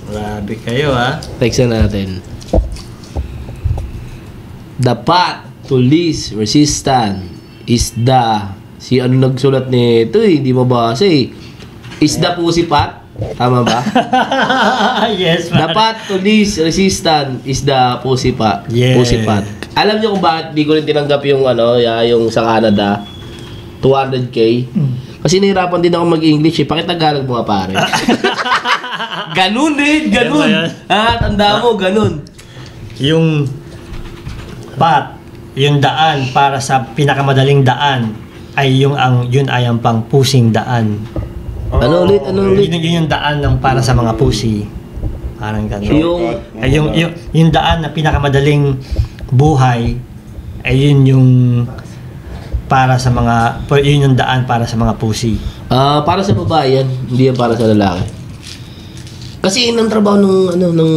Grabe kayo, ha? Text na natin. The path to least resistance is the... Si ano nagsulat nito, eh. Hindi mabasa, eh. Is the pussy path? Tama ba? Yes, The path to least resistance is the pussy path. Yeah. Pussy path. Alam niyo kung bakit di ko rin tinanggap yung ano, yung sa Canada, 200k? Kasi nahirapan din ako mag-English, eh. Pakitagalog mo nga, pare. Ganun din, ganun. Yan ba Tanda mo, ganun. Yung path, yung daan para sa pinakamadaling daan ay yun ay ang pang pusing daan. Ano ulit? Yun yung daan ng para sa mga pussy. Parang gano'n. Yung daan na pinakamadaling buhay ay yun yung para sa mga yun yung daan para sa mga pussy. Para sa babae yan, hindi yan para sa lalaki. Kasi yun ang trabaho nung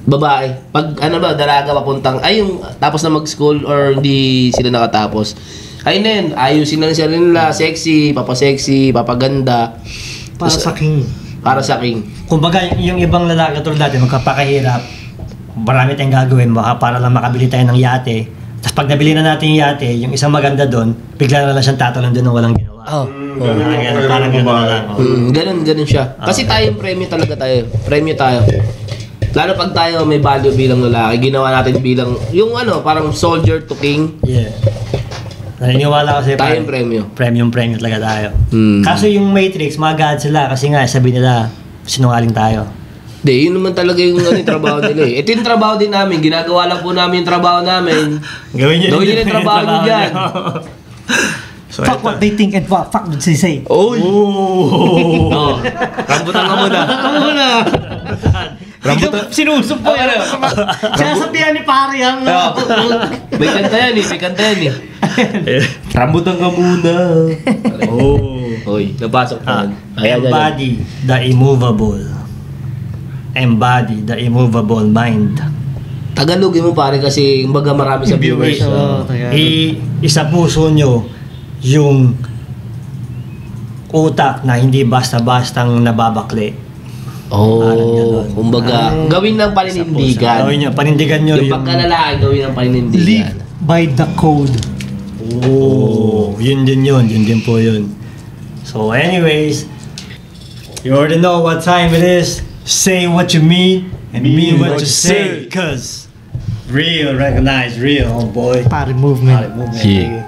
babae. Pag dalaga papuntang yung tapos na mag-school or hindi sila nakatapos. Ayun na yun, ayusin lang sila nila, sexy, papaganda. Para sa king. Para sa king. Kumbaga yung ibang lalaki tulad natin magkapakahirap. Marami tayong gagawin para lang makabili tayo ng yate. Tapos pag nabili na natin yung yate, yung isang maganda doon, bigla na lang siyang tatalon doon ng walang ginawa. Parang gano'n na lang. Ganun siya. Kasi tayo premyo talaga tayo. Premyo tayo. Lalo pag tayo may value bilang lalaki, ginawa natin bilang, yung parang soldier to king. Yeah. Naniniwala kasi Tayo yung premyo. Premium talaga tayo. Hmm. Kaso yung Matrix, magad sila kasi nga sabi nila, sinungaling tayo. Hindi, yun naman talaga yung trabaho nila eh. Ito yung trabaho din namin. Ginagawa lang po namin yung trabaho namin. Gawin nyo yung trabaho nyo dyan. So, Fuck what they think and fuck what they say. Oy! Oh, rambutan ka muna. Rambutan. Sinusup po yan. Sinasabihan ni pare yan. May kanta yan eh. Rambutan ka muna. Oy, napasok pa. Embody the immovable. Embody the immovable mind. Tagalogin mo pare kasi kumbaga marami sa viewers. Isa puso nyo yung utak na hindi basta-bastang nababakli. Kumbaga, gawin ng paninindigan. Gawin nyo, panindigan nyo yung pagkalalaki, gawin ng paninindigan. Live by the code. Yun din po yun. So anyways, you already know what time it is. Say what you mean and mean what you say. Cause real recognize real, homeboy. Pare movement. Movement. Yeah.